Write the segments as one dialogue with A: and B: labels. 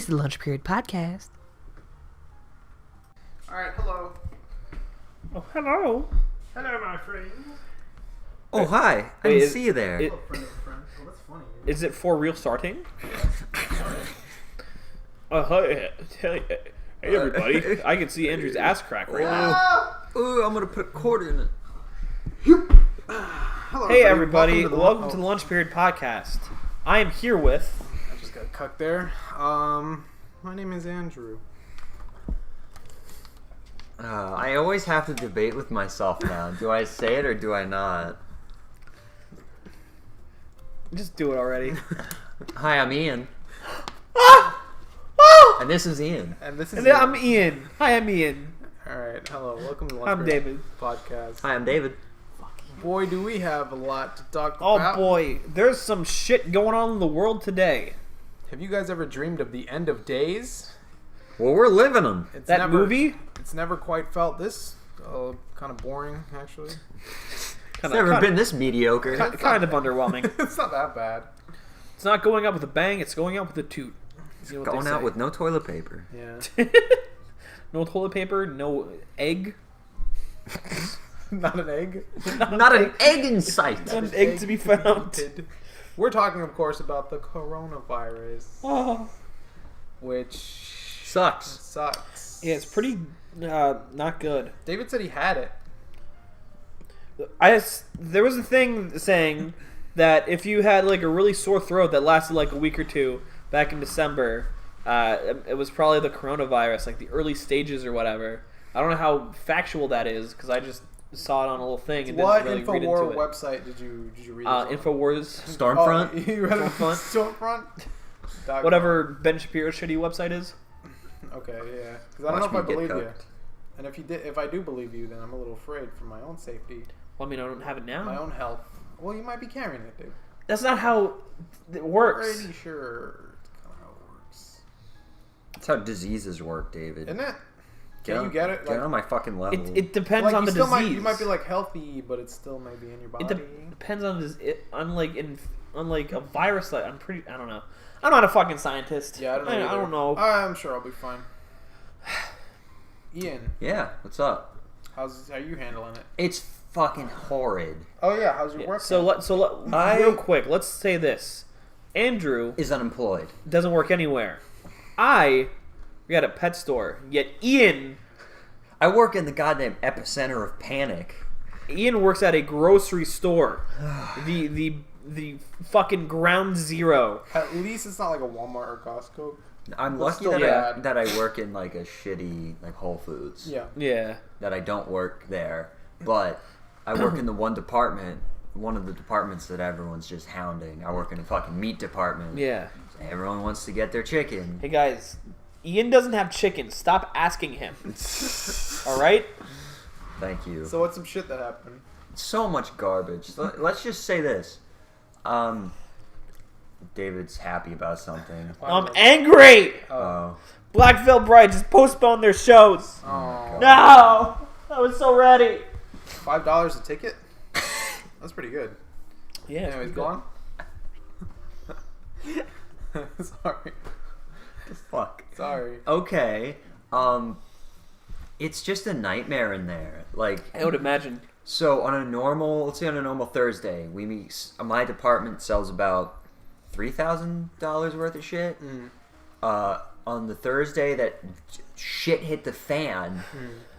A: is the Lunch Period Podcast.
B: Alright, hello.
C: Oh, hello.
B: Hello, my friend.
D: Oh, hi. I didn't see you there.
B: Hello, friend of a friend. Oh, that's funny.
C: Is it for real starting? Hi, hey, everybody. I can see Andrew's ass crack right now.
D: Ooh, I'm going to put a quarter in it.
B: Hello,
C: Hey, everybody. Welcome to
B: the
C: the Lunch Period Podcast. I am here with...
B: I just got cucked there. My name is Andrew.
D: I always have to debate with myself now. Do I say it or do I not?
C: Just do it already.
D: Hi, I'm Ian. And this is Ian.
B: And this is
C: And then I'm Ian. Hi, I'm Ian.
B: Alright, hello. Welcome to the
C: I'm David.
B: Podcast.
D: Hi, I'm David.
B: Boy, do we have a lot to talk
C: Oh,
B: about.
C: boy. There's some shit going on in the world today.
B: Have you guys ever dreamed of the end of days?
D: Well, we're living them.
B: It's
C: That movie?
B: It's never quite felt this kind of boring, actually.
D: It's never been this mediocre.
C: Kind of underwhelming.
B: It's not that bad.
C: It's not going out with a bang. It's going out with a toot. You know what
D: Going
C: they
D: out
C: say.
D: with no toilet paper.
B: Yeah.
C: No toilet paper, no egg.
B: Not an egg.
D: Not an egg in sight.
C: Not an egg to be found.
B: eaten. We're talking, of course, about the coronavirus,
C: Oh.
B: which
D: Sucks.
B: sucks.
C: Yeah, it's pretty not good.
B: David said he had it.
C: There was a thing saying that if you had like a really sore throat that lasted like a week or two back in December, it was probably the coronavirus, like the early stages or whatever. I don't know how factual that is because I just saw it on a little thing and
B: What
C: didn't really read
B: Infowar
C: into it.
B: website did you read?
C: Infowars,
D: Stormfront?
B: Oh, you read it from
C: Stormfront?
B: Stormfront?
C: whatever Ben Shapiro's shitty website is.
B: Okay, yeah. Because I don't
D: Watch
B: know if
D: me
B: I
D: get
B: believe you.
D: cooked.
B: And if I do believe you, then I'm a little afraid for my own safety,
C: Well, I mean, I don't have it now.
B: my own health. Well, you might be carrying it, dude.
C: That's not how it works.
B: Pretty sure it's kind of how it works.
D: That's how diseases work, David.
B: Isn't it?
D: Get
B: Can you get it?
D: Get on my fucking level.
C: It depends
B: like
C: on
B: you
C: the
B: still
C: disease.
B: you might be like healthy, but it still may be in your body.
C: It depends on this. Unlike a virus, like I don't know. I'm not a fucking scientist.
B: Yeah, I don't know.
C: I don't know.
B: I'm sure I'll be fine. Ian,
D: Yeah, what's up?
B: how are you handling it?
D: It's fucking horrid.
B: Oh yeah, how's your
C: Yeah,
B: work?
C: real quick, let's say this: Andrew
D: Is unemployed.
C: doesn't work anywhere. We got a pet store. Yet Ian
D: I work in the goddamn epicenter of panic.
C: works at a grocery store. the fucking ground zero.
B: At least it's not like a Walmart or Costco.
D: I'm
B: But
D: lucky
B: still bad.
D: that I work in like a shitty like Whole Foods.
B: Yeah.
C: Yeah.
D: That I don't work there, but I work in the one of the departments that everyone's just hounding. I work in a fucking meat department.
C: Yeah.
D: Everyone wants to get their chicken.
C: Hey guys, Ian doesn't have chicken. Stop asking him. All right.
D: Thank you.
B: So what's some shit that happened?
D: So much garbage. Let's just say this. David's happy about something.
C: I'm angry.
D: Oh.
C: Black Veil Bride just postponed their shows.
B: Oh.
C: No, I was so ready.
B: $5 a ticket? That's pretty good.
C: Yeah.
B: Anyways, go on. Sorry.
D: Fuck.
B: Sorry.
D: Okay. It's just a nightmare in there. Like,
C: I would imagine.
D: so on a normal Thursday, we meet. My department sells about $3,000 worth of shit. On the Thursday that shit hit the fan,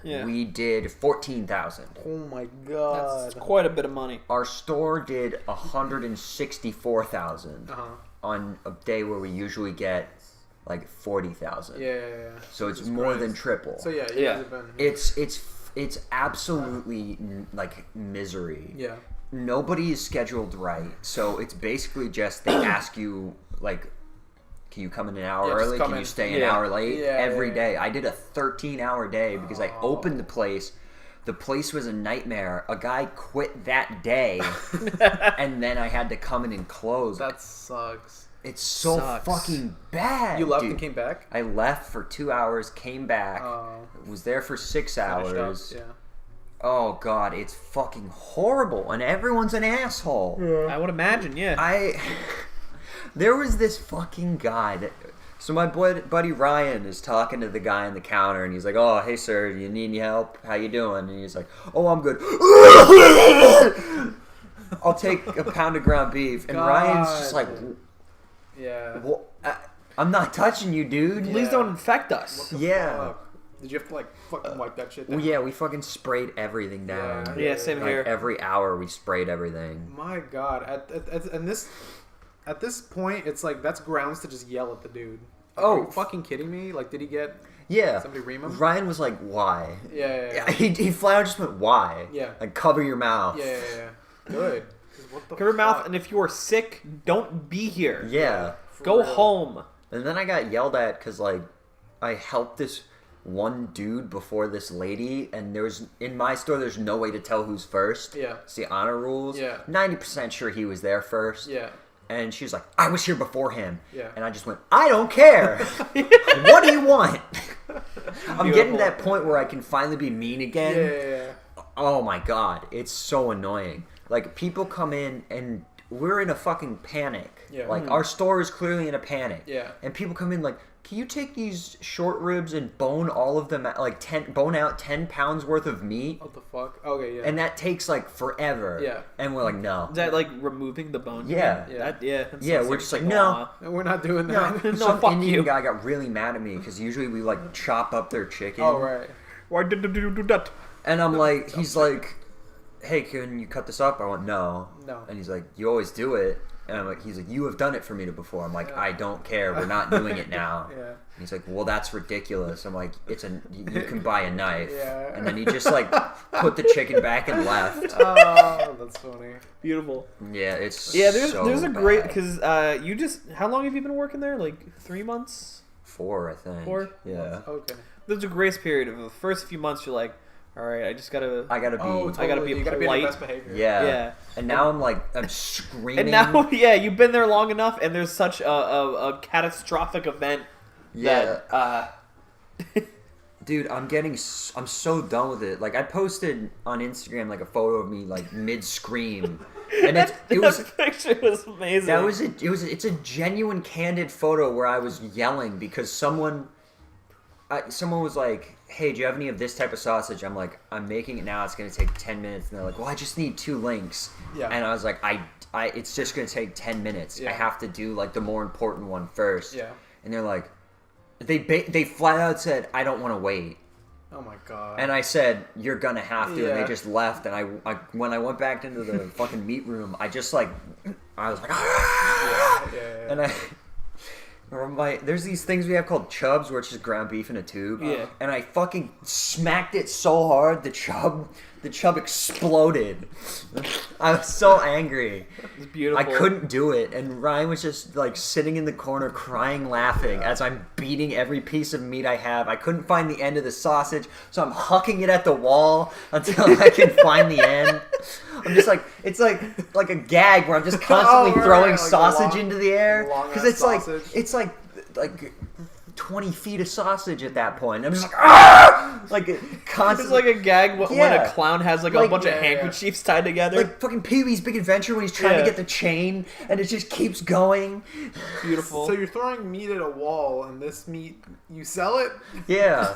C: Yeah.
D: we did 14,000.
B: Oh my god.
C: That's quite a bit of money.
D: Our store did 164,000 on a day where we usually get like 40,000.
B: Yeah.
D: So it's
B: Jesus
D: more
B: Christ.
D: than triple.
B: So yeah, you
C: Yeah.
B: guys have been.
D: It's absolutely like misery.
B: Yeah.
D: Nobody is scheduled right, so it's basically just they ask you like, can you come in an hour
B: Yeah, just
D: early?
B: come
D: Can
B: in.
D: you stay an
C: Yeah.
D: hour late?
B: Yeah,
D: Every
B: yeah.
D: day. I did a 13-hour day because I opened the place. The place was a nightmare. A guy quit that day, and then I had to come in and close.
B: That sucks.
D: It's so
C: Sucks.
D: fucking bad.
B: You left
D: dude.
B: and came back?
D: I left for 2 hours, came back, was there for 6
B: Finished
D: hours.
B: up, yeah.
D: Oh god, it's fucking horrible, and everyone's an asshole.
C: I would imagine, yeah.
D: There was this fucking guy that So my buddy Ryan is talking to the guy on the counter, and he's like, "Oh, hey sir, you need any help? How you doing?" And he's like, "Oh, I'm good." I'll take a pound of ground beef, and Ryan's just like,
B: Yeah.
D: well, I'm not touching you, dude.
C: Please don't infect us.
B: Yeah. Fuck? Did you have to like fucking wipe that shit down?
D: Well, yeah, we fucking sprayed everything down.
C: Yeah, same
D: Like,
C: here.
D: every hour we sprayed everything.
B: My God, at this point, it's like that's grounds to just yell at the dude. Like,
D: Oh.
B: are you fucking kidding me? Like, did he get
D: Yeah.
B: somebody ream him?
D: Ryan was like, "Why?"
B: Yeah.
D: He flat out just went, "Why?"
B: Yeah.
D: Like, cover your mouth.
B: Yeah. Good. 'Cause what the
C: Cover your mouth,
B: fuck?
C: and if you are sick, don't be here.
D: Yeah.
B: For
C: Go
B: real.
C: home.
D: And then I got yelled at because, like, I helped this one dude before this lady, and in my store, there's no way to tell who's first.
B: Yeah.
D: It's the honor rules.
B: Yeah.
D: 90% sure he was there first.
B: Yeah.
D: And she was like, "I was here before him."
B: Yeah.
D: And I just went, "I don't care. What do you want?" I'm getting to that point where I can finally be mean again.
B: Yeah.
D: Oh my God. It's so annoying. Like, people come in and we're in a fucking panic.
B: Yeah.
D: Like, our store is clearly in a panic.
B: Yeah.
D: And people come in like, "Can you take these short ribs and bone all of them, like bone out 10 pounds worth of meat?"
B: What the fuck? Okay, yeah.
D: And that takes like forever.
B: Yeah.
D: And we're like, "No."
C: Is that like removing the bone?
D: Yeah.
B: Yeah.
C: That
D: Yeah,
C: sounds
D: we're just like,
C: taking a
D: no.
C: while.
B: No, we're not doing
D: No,
B: that.
C: No,
D: some
C: fuck
D: Indian
C: you.
D: guy got really mad at me because usually we like chop up their chicken.
B: Oh, right.
C: Why did you do that?
D: And I'm like, he's like, "Hey, can you cut this up?" I went, "No."
B: No.
D: And he's like, "You always do it." And I'm like, he's like, "You have done it for me before." I'm like,
B: Yeah.
D: "I don't care. We're not doing it now."
B: Yeah.
D: And he's like, "Well, that's ridiculous." I'm like, you can buy a knife."
B: Yeah.
D: And then he just like put the chicken back and left.
B: Oh, that's funny.
C: Beautiful.
D: Yeah, it's
C: Yeah, there's
D: so
C: there's a great
D: bad.
C: because you just how long have you been working there? Like 3 months.
D: 4, I think.
C: 4?
D: Yeah.
B: Okay.
C: There's a grace period of the first few months. You're like, all right, I just gotta.
D: I gotta be.
B: Oh, totally.
C: I gotta be
B: You gotta be in
C: polite.
B: your best behavior.
D: Yeah.
C: Yeah.
D: And now I'm like, I'm screaming.
C: And now, yeah, you've been there long enough, and there's such a catastrophic event
D: Yeah.
C: that
D: Dude, I'm so done with it. Like, I posted on Instagram like a photo of me like mid scream, and it was
C: that picture was amazing.
D: it's a genuine candid photo where I was yelling because someone was like, "Hey, do you have any of this type of sausage?" I'm like, "I'm making it now. It's gonna take 10 minutes." And they're like, "Well, I just need 2 links."
B: Yeah.
D: And I was like, it's just gonna take 10 minutes.
B: Yeah.
D: I have to do like the more important one first.
B: Yeah.
D: And they're like, they flat out said, "I don't want to wait."
B: Oh my god.
D: And I said, "You're gonna have to," and
B: Yeah.
D: they just left. And I when I went back into the fucking meat room, I just like, I was like, "Ah!"
B: Yeah.
D: And there's these things we have called chubs, where it's just ground beef in a tube.
C: Yeah.
D: And I fucking smacked it so hard, the chub exploded. I was so angry.
C: It's beautiful.
D: I couldn't do it, and Ryan was just like sitting in the corner crying, laughing as I'm beating every piece of meat I have. I couldn't find the end of the sausage, so I'm hucking it at the wall until I can find the end. I'm just like, it's like a gag where I'm just constantly
B: right,
D: throwing
B: like
D: sausage
B: long-
D: into the air
B: long-ass
D: because it's
B: sausage.
D: like 20 feet of sausage at that point. I'm just like, ah! Like
C: It's
D: constantly.
C: like a gag when
D: Yeah.
C: a clown has like a
D: Like-
C: bunch of
B: Yeah, yeah.
C: handkerchiefs tied together.
D: like fucking Pee-wee's Big Adventure when he's trying
C: Yeah.
D: to get the chain and it just keeps going.
C: Beautiful.
B: So you're throwing meat at a wall, and this meat, you sell it?
D: Yeah.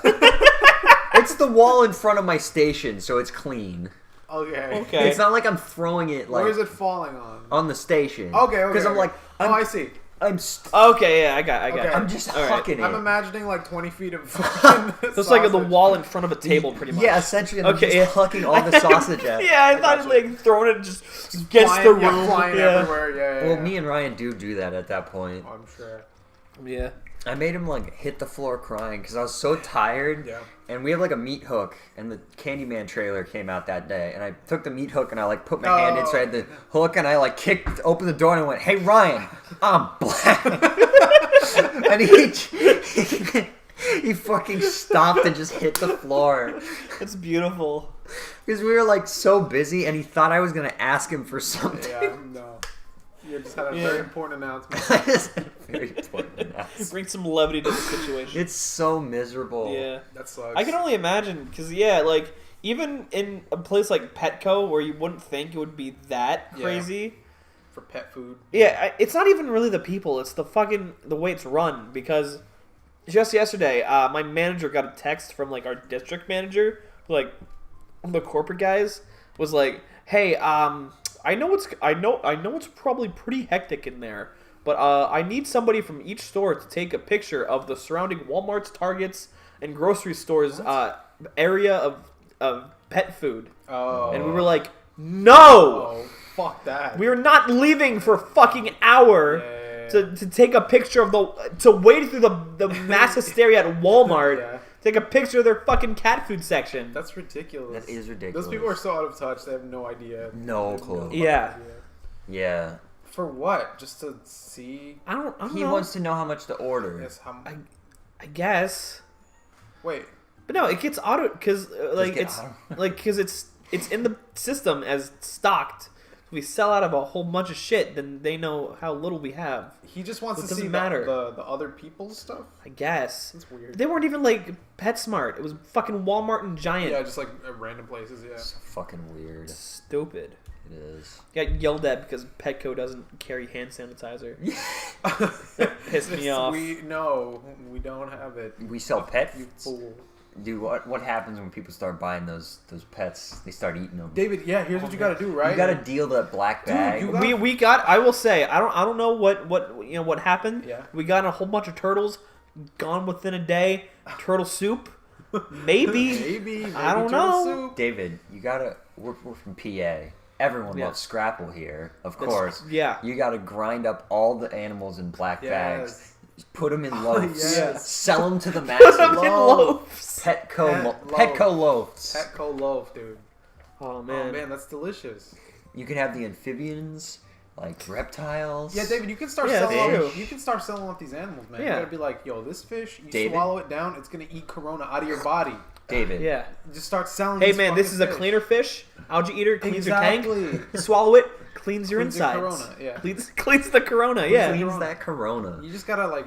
D: It's the wall in front of my station, so it's clean.
B: Okay.
C: Okay.
D: It's not like I'm throwing it like
B: Where is it falling on?
D: the station.
B: Okay.
D: Because I'm like,
B: oh, I see.
C: Okay, yeah, I got
B: Okay.
C: it.
D: I'm just
C: All right.
D: hucking
B: I'm
D: it.
B: imagining like 20 feet of fucking
C: So it's like the
B: sausage.
C: wall in front of a table, pretty much.
D: Yeah, essentially, I'm
C: Okay,
D: just
C: yeah.
D: hucking all the sausage at.
C: Yeah, I thought
B: gotcha.
C: like throwing it just against
B: Flying,
C: the room.
B: yeah, flying
C: yeah.
B: everywhere. Yeah.
D: Well, me and Ryan do that at that point.
B: Oh, I'm sure.
C: Yeah.
D: I made him like hit the floor crying because I was so tired.
B: Yeah.
D: And we have like a meat hook, and the Candyman trailer came out that day, and I took the meat hook and I like put my hand inside the hook and I like kicked open the door and I went, "Hey Ryan, I'm black," and he fucking stopped and just hit the floor
C: It's beautiful.
D: because we were like so busy, and he thought I was gonna ask him for something.
B: Yeah. No. You just had a
C: Yeah.
B: very important announcement.
D: I just had a very important announcement.
C: Bring some levity to the situation.
D: It's so miserable.
C: Yeah.
B: That sucks.
C: I can only imagine, because, yeah, like, even in a place like Petco, where you wouldn't think it would be that
B: Yeah.
C: crazy,
B: for pet food.
C: Yeah, it's not even really the people. It's the way it's run. Because just yesterday, my manager got a text from like our district manager, like the corporate guys, was like, "Hey, I know it's probably pretty hectic in there, but I need somebody from each store to take a picture of the surrounding Walmarts, Targets, and grocery stores area of pet food."
B: Oh.
C: And we were like, "No,
B: Oh, fuck that.
C: we are not leaving for a fucking hour to take a picture of to wade through the mass hysteria at Walmart."
B: Yeah.
C: Take a picture of their fucking cat food section.
B: That's ridiculous.
D: That is ridiculous.
B: Those people are so out of touch. They have no idea.
D: No clue.
B: fucking
C: Yeah.
B: idea.
D: Yeah.
B: For what? Just to see?
C: I don't
D: He
C: know.
D: wants to know how much to order.
B: Yes. How?
C: I guess.
B: Wait.
C: But no, it gets auto because like
D: get
C: it's
D: auto.
C: like because it's in the system as stocked. If we sell out of a whole bunch of shit, then they know how little we have.
B: He just wants
C: It
B: to see
C: doesn't matter.
B: the other people's stuff.
C: I guess.
B: That's weird.
C: They weren't even like PetSmart. It was fucking Walmart and Giant.
B: Yeah, just like at random places. Yeah.
D: So fucking weird.
C: Stupid.
D: It is.
C: Got yelled at because Petco doesn't carry hand sanitizer. Pissed me off.
B: We don't have it.
D: We sell pet
B: You fool.
D: Dude, what happens when people start buying those pets? They start eating them.
B: David, yeah, here's what you gotta do, right?
D: You gotta deal that black
B: Dude,
D: bag.
B: you got-
C: We got. I will say I don't know what happened.
B: Yeah.
C: We got a whole bunch of turtles, gone within a day. Turtle soup, maybe.
B: Maybe
C: I don't
B: turtle
C: know.
B: soup.
D: David, you gotta. We're from PA. Everyone
C: Yeah.
D: loves Scrapple here, of
C: That's-
D: course.
C: yeah.
D: You gotta grind up all the animals in black bags.
B: Yes.
D: Put them in loaves.
B: yes.
D: Sell them to the
C: Put
D: masses.
C: them in loaves.
D: Petco loaves.
B: Petco loaf, dude.
C: Oh man.
B: Oh man, that's delicious.
D: You can have the amphibians, like reptiles.
B: Yeah, David, you can start
C: Yeah,
B: selling.
C: that's
B: Off,
C: true.
B: you can start selling off these animals, man.
C: Yeah.
B: You gotta be like, yo, this fish, you
D: David?
B: swallow it down, it's gonna eat corona out of your body.
D: David.
C: Yeah.
B: Just start selling.
C: Hey
B: these
C: man, this
B: fucking
C: is a
B: fish.
C: cleaner fish. Algae eater cleans
B: Exactly.
C: your tank. Swallow it, cleans your
B: Cleans your
C: insides.
B: corona, yeah.
C: Cleans the corona. Yeah.
D: Cleans that corona.
B: You just gotta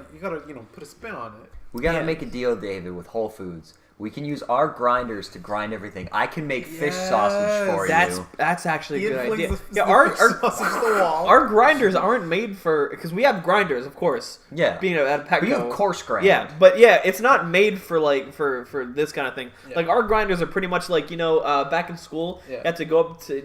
B: put a spin on it.
D: We gotta
C: Yeah.
D: make a deal, David, with Whole Foods. We can use our grinders to grind everything. I can make fish sausage for you.
C: That's actually a
B: Ian
C: good
B: flings
C: idea.
B: the
C: Yeah,
B: fish sausage to the wall.
C: our grinders aren't made for because we have grinders, of course.
D: Yeah.
C: Being at Petco.
D: But you have coarse grind.
C: Yeah, but yeah, it's not made for like for this kind of thing.
B: Yeah.
C: Like our grinders are pretty much like back in school,
B: Yeah.
C: you had to go up to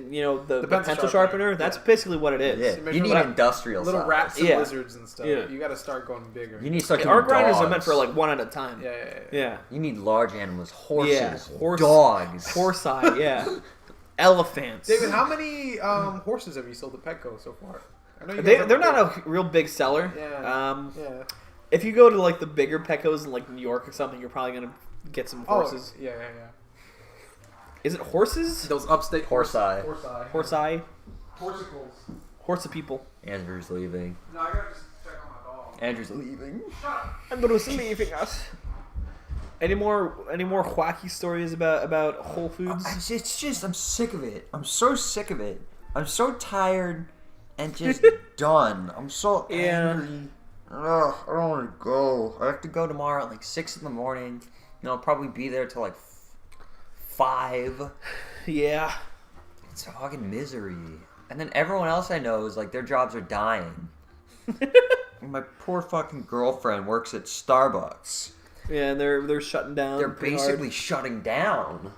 C: the pencil sharpener. That's
B: Yeah.
C: basically what it is.
D: Yeah.
B: So
D: You need
B: like
D: industrial
B: little
D: size.
B: rats and
C: Yeah.
B: lizards and stuff.
C: Yeah.
B: You gotta start going bigger.
D: You need to start
C: Our
D: doing
C: grinders are
D: dogs.
C: meant for like one at a time.
B: Yeah.
C: Yeah.
D: You need large animals, horses,
C: horse-
D: dogs.
C: Horse eye, yeah. Elephants.
B: David, how many horses have you sold to Petco so far? I know you guys
C: They're
B: have a
C: not
B: big-
C: a real big seller.
B: Yeah. Yeah.
C: If you go to like the bigger Petcos in like New York or something, you're probably gonna get some horses.
B: Oh, yeah.
C: Is it horses?
B: Those upstate
D: Horse eye.
B: Horse eye.
C: Horse eye.
B: Horsicles.
C: Horse of people.
D: Andrew's leaving.
B: No, I gotta just check on my dog.
D: Andrew's leaving.
C: Andrew's leaving us. Any more wacky stories about Whole Foods?
D: It's just, I'm sick of it. I'm so sick of it. I'm so tired and just done. I'm so angry. Ugh, I don't want to go. I have to go tomorrow at like 6 in the morning. And I'll probably be there till like 5.
C: Yeah.
D: It's fucking misery. And then everyone else I know is like their jobs are dying. My poor fucking girlfriend works at Starbucks.
C: Yeah, they're shutting down.
D: They're
C: pretty
D: basically
C: hard.
D: shutting down.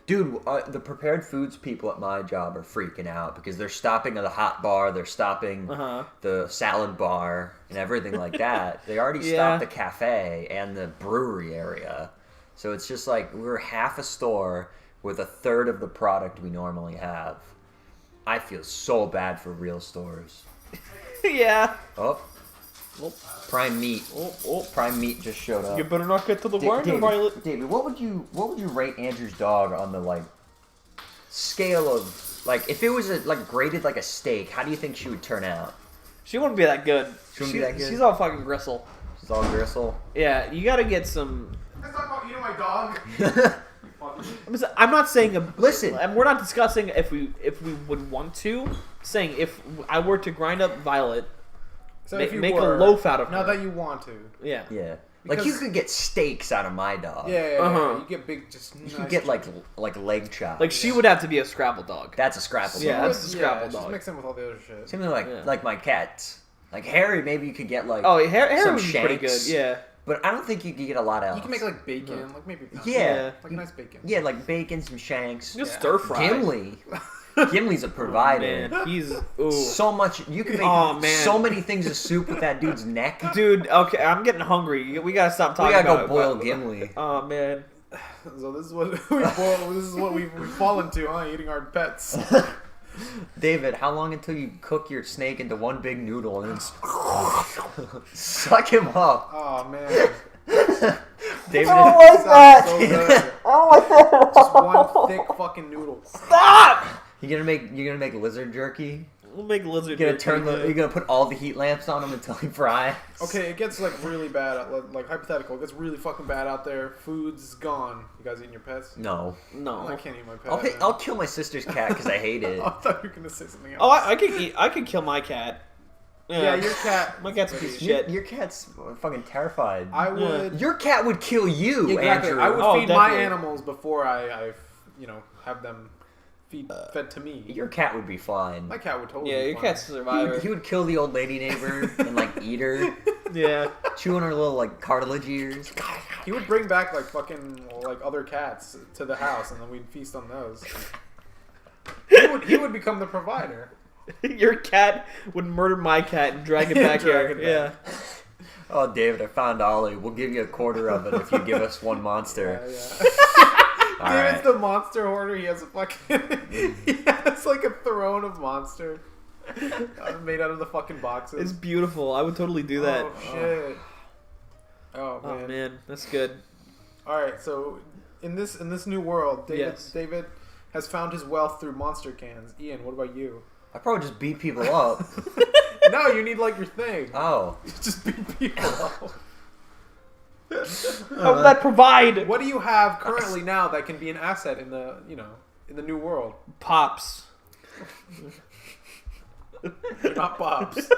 D: Dude, the prepared foods people at my job are freaking out because they're stopping at the hot bar, they're stopping the salad bar and everything like that. They already
C: Yeah.
D: stopped the cafe and the brewery area. So it's just like we're half a store with a third of the product we normally have. I feel so bad for real stores.
C: Yeah.
D: Oh, Prime Meat. Prime Meat just showed up.
C: You better not get to the grinder, Violet.
D: David, what would you rate Andrew's dog on the like scale of like if it was graded like a steak? How do you think she would turn out?
C: She wouldn't be that good.
D: She wouldn't be that good?
C: She's all fucking gristle.
D: She's all gristle.
C: Yeah, you gotta get some.
B: Let's talk about eating my dog.
C: I'm not saying
D: Listen.
C: and we're not discussing if we would want to. Saying if I were to grind up Violet,
B: So
C: make
B: if you
C: a
B: were,
C: loaf out of her.
B: Now that you want to.
C: Yeah.
D: Yeah. Like you could get steaks out of my dog.
B: Yeah. You get big, just
D: You
B: nice
D: could get like leg chops.
C: Like she would have to be a Scrabble dog.
D: That's a Scrabble
C: Yeah,
D: dog.
C: that's a Scrabble
B: just
C: dog.
B: mix in with all the other shit.
D: Something like my cats. Like Harry, maybe you could get like
C: Harry
D: some
C: would be pretty good.
D: shanks.
C: Yeah.
D: But I don't think you could get a lot else.
B: You can make like bacon, like maybe
D: Yeah.
B: like nice bacon.
D: Yeah, like bacon, some shanks.
C: Just stir fry.
D: Gimli. Gimli's a provider.
C: Man, he's ooh.
D: So much. You can make so many things of soup with that dude's neck.
C: Dude, okay, I'm getting hungry. We gotta stop talking
D: We gotta
C: about
D: go boil Gimli.
C: Oh man.
B: So this is what we boil. This is what we've fallen to, huh? Eating our pets.
D: David, how long until you cook your snake into one big noodle and then suck him up?
B: Oh man.
D: David,
C: like that.
B: So good.
C: Oh my god.
B: Just one thick fucking noodle.
C: Stop!
D: you're gonna make lizard jerky.
C: We'll make lizard.
D: You're gonna put all the heat lamps on them until he fries.
B: Okay, it gets like really bad. Like hypothetical, it gets really fucking bad out there. Food's gone. You guys eating your pets?
D: No.
C: No.
B: I can't eat my pet.
D: I'll kill my sister's cat because I hate it.
B: I thought you were gonna say something else.
C: Oh, I could kill my cat.
B: Yeah, your cat.
C: My cat's a piece of shit.
D: Your cat's fucking terrified.
B: I would.
D: Your cat would kill you,
B: Exactly.
D: Andrew.
B: I would feed my
C: definitely.
B: animals before I have them fed to me.
D: Your cat would be fine.
B: My cat would totally.
C: Yeah,
B: be
C: your
B: fine.
C: cat's a survivor.
D: He would kill the old lady neighbor and like eat her,
C: Yeah.
D: chew on her little like cartilage ears.
B: He would bring back like fucking like other cats to the house, and then we'd feast on those. He would become the provider.
C: Your cat would murder my cat and drag it back
B: Drag
C: here.
B: it
C: Yeah.
B: back.
D: Oh, David, I found Ollie. We'll give you a quarter of it if you give us one monster.
B: Yeah.
D: All
B: David's
D: right.
B: the monster hoarder. He has a fucking. He has like a throne of monster made out of the fucking boxes.
C: It's beautiful. I would totally do that.
B: Oh shit. Oh man.
C: Oh man, that's good.
B: All right, so in this new world,
C: Yes.
B: David has found his wealth through monster cans. Ian, what about you?
D: I probably just beat people up.
B: No, you need like your thing.
D: Oh.
B: Just beat people up.
C: How would that provide?
B: What do you have currently now that can be an asset in the in the new world?
C: Pops.
B: Not Pops.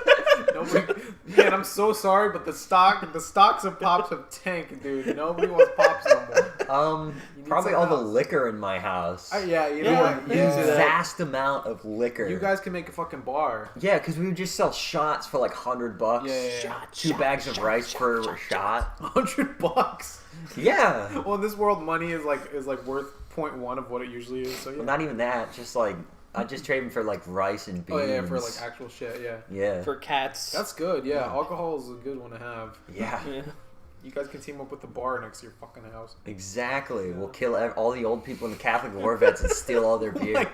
B: Nobody. Man, I'm so sorry, but the stocks of Pops have tanked, dude. Nobody wants Pops no more. You need
D: Probably
B: some
D: all the
B: else.
D: liquor in my house.
B: Yeah, you know
C: Yeah,
B: what?
C: yeah.
B: Yeah.
D: Vast amount of liquor.
B: You guys can make a fucking bar.
D: Yeah, because we would just sell shots for like $100.
B: Yeah.
D: Two bags of rice per shot.
B: $100.
D: Yeah.
B: Well, in this world, money is like worth 0.1 of what it usually is. So yeah.
D: Well, not even that. Just like I just trade them for like rice and beans.
B: Oh yeah, for like actual shit. Yeah.
D: Yeah.
C: For cats.
B: That's good. Yeah, alcohol is a good one to have.
D: Yeah.
C: Yeah.
B: You guys can team up with the bar next to your fucking house.
D: Exactly. We'll kill all the old people in the Catholic war vets and steal all their beer.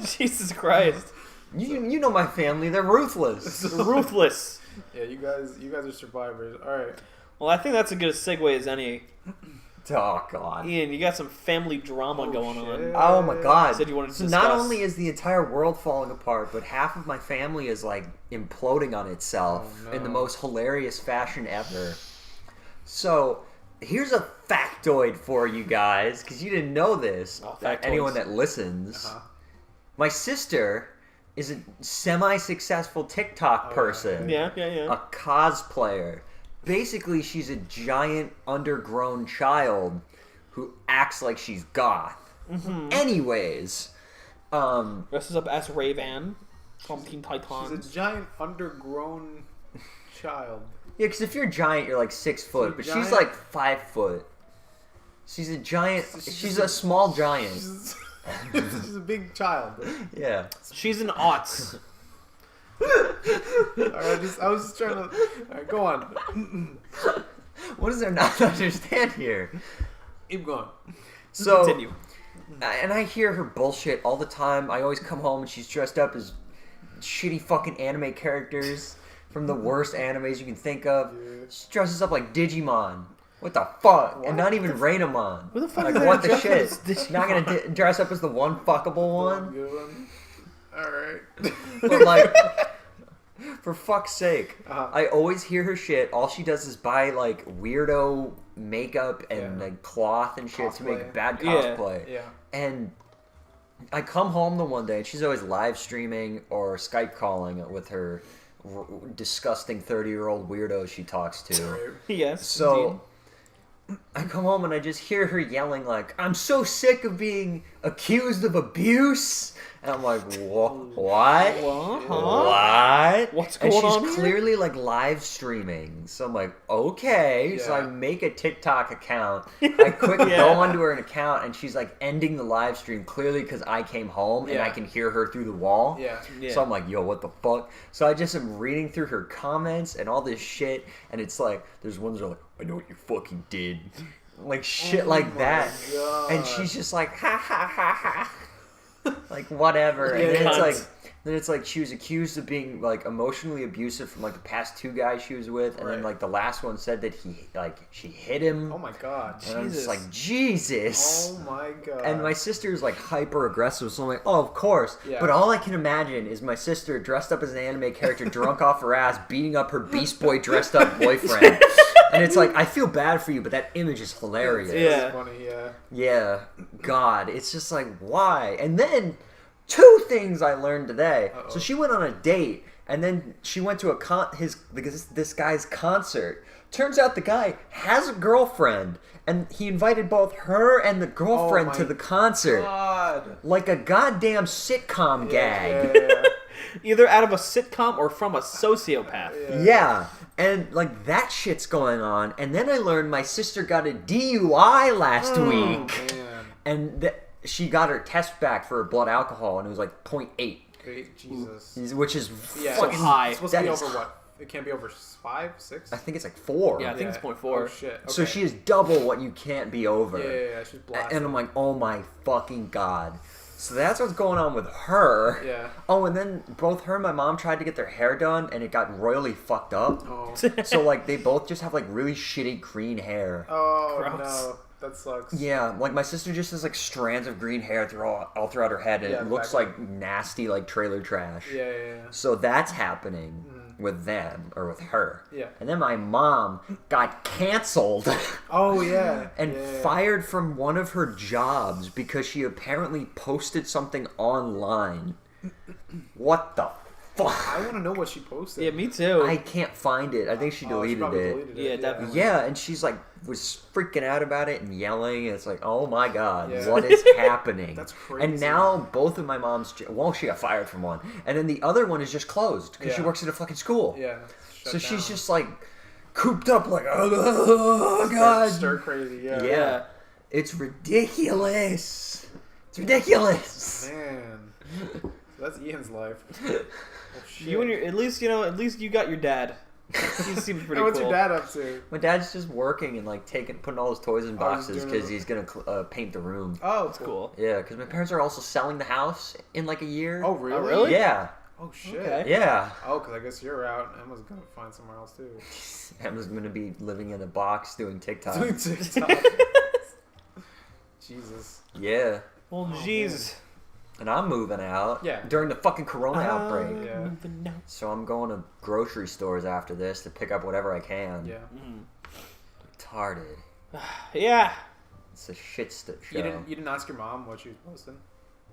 C: Jesus Christ.
D: You know my family. They're ruthless.
C: Ruthless.
B: Yeah, you guys are survivors. All right.
C: Well, I think that's as good a segue as any.
D: Oh God.
C: Ian, you got some family drama going on.
B: shit.
D: Oh my God.
C: You said you wanted to
D: So not
C: discuss.
D: only is the entire world falling apart, but half of my family is like imploding on itself
B: Oh, no.
D: in the most hilarious fashion ever. So here's a factoid for you guys, because you didn't know this.
C: Oh,
D: That
C: factoids.
D: anyone that listens.
B: Uh-huh.
D: My sister is a semi-successful TikTok person.
C: Yeah.
D: A cosplayer. Basically, she's a giant undergrown child who acts like she's goth.
C: Mm-hmm.
D: Anyways,
C: Dresses up as Ray-Ban from Teen Titans.
B: She's a giant undergrown child.
D: yeah, because if you're giant, you're like 6 foot,
B: She's
D: but
B: giant?
D: she's like 5 foot. She's a giant. She's a small giant.
B: She's a big child.
D: Yeah.
C: She's an aughts.
B: I was just trying to. All right, go on.
D: What is there not to understand here?
B: Keep going.
D: So,
C: Continue.
D: and I hear her bullshit all the time. I always come home and she's dressed up as shitty fucking anime characters from the worst animes you can think of.
B: Yeah.
D: She dresses up like Digimon. What the fuck? And not even Rainamon.
C: Who the fuck
D: Like,
C: is
D: what the
C: dressed
D: shit?
C: as Digimon?
D: Not gonna dress up as the one fuckable one?
B: Good one. All right.
D: But like, for fuck's sake,
B: Uh-huh.
D: I always hear her shit. All she does is buy like weirdo makeup and
B: Yeah.
D: like cloth and shit to
B: Cosplay.
D: make bad
C: Yeah.
D: cosplay.
B: Yeah.
D: And I come home the one day and she's always live streaming or Skype calling with her disgusting 30-year-old weirdo she talks to.
C: Yes.
D: So
C: indeed.
D: I come home and I just hear her yelling like, "I'm so sick of being accused of abuse." And I'm like, what? What?
C: What's
D: And
C: going on
D: she's
C: here?
D: clearly like live streaming. So I'm like, okay. So I
B: Yeah.
D: make a TikTok account. I quickly go onto her account and she's like ending the live stream clearly because I came home and
B: Yeah.
D: I can hear her through the wall.
B: Yeah.
D: So I'm like, yo, what the fuck? So I just am reading through her comments and all this shit, and it's like, there's ones that are like, I know what you fucking did. Like shit like that.
B: God.
D: And she's just like, ha ha ha ha. Like whatever. And then
C: Cunts.
D: it's like she was accused of being like emotionally abusive from like the past 2 guys she was with, and then
B: Right.
D: like the last one said that she hit him.
B: Oh my god.
D: And I'm just
C: Jesus.
D: like, Jesus.
B: Oh my god.
D: And my sister's like hyper aggressive, so I'm like, oh, of course.
B: Yeah.
D: But all I can imagine is my sister dressed up as an anime character, drunk off her ass, beating up her Beast Boy dressed up boyfriend. And it's like, I feel bad for you, but that image is hilarious.
C: Yeah.
B: It's funny, yeah.
D: Yeah. God, it's just like, why? And then 2 things I learned today.
B: Uh-oh.
D: So she went on a date, and then she went to this guy's concert. Turns out the guy has a girlfriend, and he invited both her and the girlfriend
B: Oh
D: to
B: my
D: the concert.
B: God.
D: Like a goddamn sitcom gag.
B: Yeah.
C: Either out of a sitcom or from a sociopath.
D: Yeah. And like that shit's going on. And then I learned my sister got a DUI last week.
B: Man.
D: And she got her test back for her blood alcohol, and it was like 0.8.
B: Great Jesus.
D: Which is
B: Yeah,
D: fucking
C: high.
B: It's supposed to be
D: That is
B: over what? It can't be over 5, 6?
D: I think it's like 4.
C: Yeah, I think it's 0.4.
B: Oh shit. Okay.
D: So she is double what you can't be over.
B: Yeah, she's blasted.
D: And I'm like, oh my fucking god. So that's what's going on with her.
B: Yeah.
D: Oh, and then both her and my mom tried to get their hair done, and it got royally fucked up.
B: Oh.
D: So like they both just have like really shitty green hair.
B: Oh
C: Gross.
B: no. That sucks.
D: Yeah, like my sister just has like strands of green hair all throughout her head, and
B: Yeah,
D: it looks
B: back-
D: like nasty like trailer trash.
B: Yeah.
D: So that's happening with them, or with her.
B: Yeah.
D: And then my mom got canceled
B: Oh yeah.
D: and
B: Yeah.
D: fired from one of her jobs because she apparently posted something online. What the fuck?
B: I want to know what she posted.
C: Yeah, me too.
D: I can't find it. I think she
B: Oh,
D: deleted
B: probably
D: it.
B: deleted
C: Yeah, definitely.
D: Yeah, and she's like was freaking out about it and yelling. And it's like, oh my god,
B: Yeah.
D: what is happening?
B: That's crazy.
D: And now both of my mom's she got fired from one, and then the other one is just closed because she
B: Yeah.
D: works at a fucking school.
B: Yeah.
D: So she's just like cooped up, like oh
B: Stir
D: god,
B: crazy. Yeah.
D: yeah, it's ridiculous. It's ridiculous.
B: Man. So that's Ian's life. Oh, shit.
C: You and your at least you got your dad. He seems pretty
B: Hey, what's
C: cool.
B: your dad up to?
D: My dad's just working and like putting all his toys in
B: Oh, he's
D: boxes
B: doing
D: because
B: it.
D: he's gonna paint the room.
B: Oh,
C: That's cool.
D: Yeah, because my parents are also selling the house in like a year.
B: Oh really?
C: really?
D: Yeah,
B: Oh shit.
C: Okay.
D: yeah.
B: Oh, because I guess you're out. Emma's gonna find somewhere else too.
D: Emma's gonna be living in a box doing TikTok.
B: Doing TikTok. Jesus.
D: Yeah,
C: Well,
B: Oh,
C: jeez.
D: and I'm moving out.
B: Yeah.
D: During the fucking Corona outbreak.
B: Yeah.
D: So I'm going to grocery stores after this to pick up whatever I can.
B: Yeah.
D: Retarded.
C: Yeah.
D: It's a shit show.
B: You didn't ask your mom what she was posting.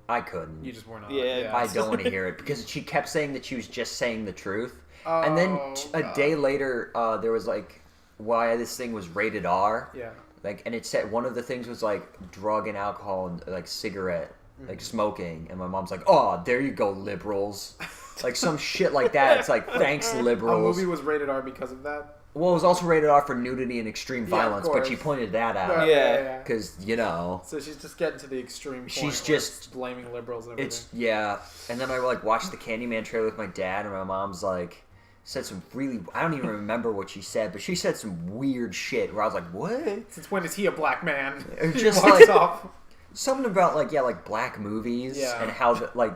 D: I couldn't.
B: You just weren't on.
C: Yeah.
D: I don't want to hear it because she kept saying that she was just saying the truth. And then
B: Oh,
D: a
B: God.
D: day later, there was like why this thing was rated R.
B: Yeah.
D: Like, and it said one of the things was like drug and alcohol and like cigarette, like smoking. And my mom's like, "Oh, there you go, liberals." Like some shit like that. It's like, thanks,
B: A
D: liberals.
B: movie was rated R because of that.
D: Well, it was also rated R for nudity and extreme
B: Yeah, of
D: violence, but she
B: course.
D: pointed that out
C: Yeah.
D: because you know.
B: So she's just getting to the extreme point.
D: She's
B: where
D: just-
B: it's blaming liberals and everything.
D: It's yeah, and then I like watched the Candyman trailer with my dad, and my mom's like said some really I don't even remember what she said, but she said some weird shit where I was like, what?
B: Since when is he a black man?
D: It's
B: He
D: just
B: walks
D: like-
B: off.
D: Something about like black movies
B: Yeah.
D: and how like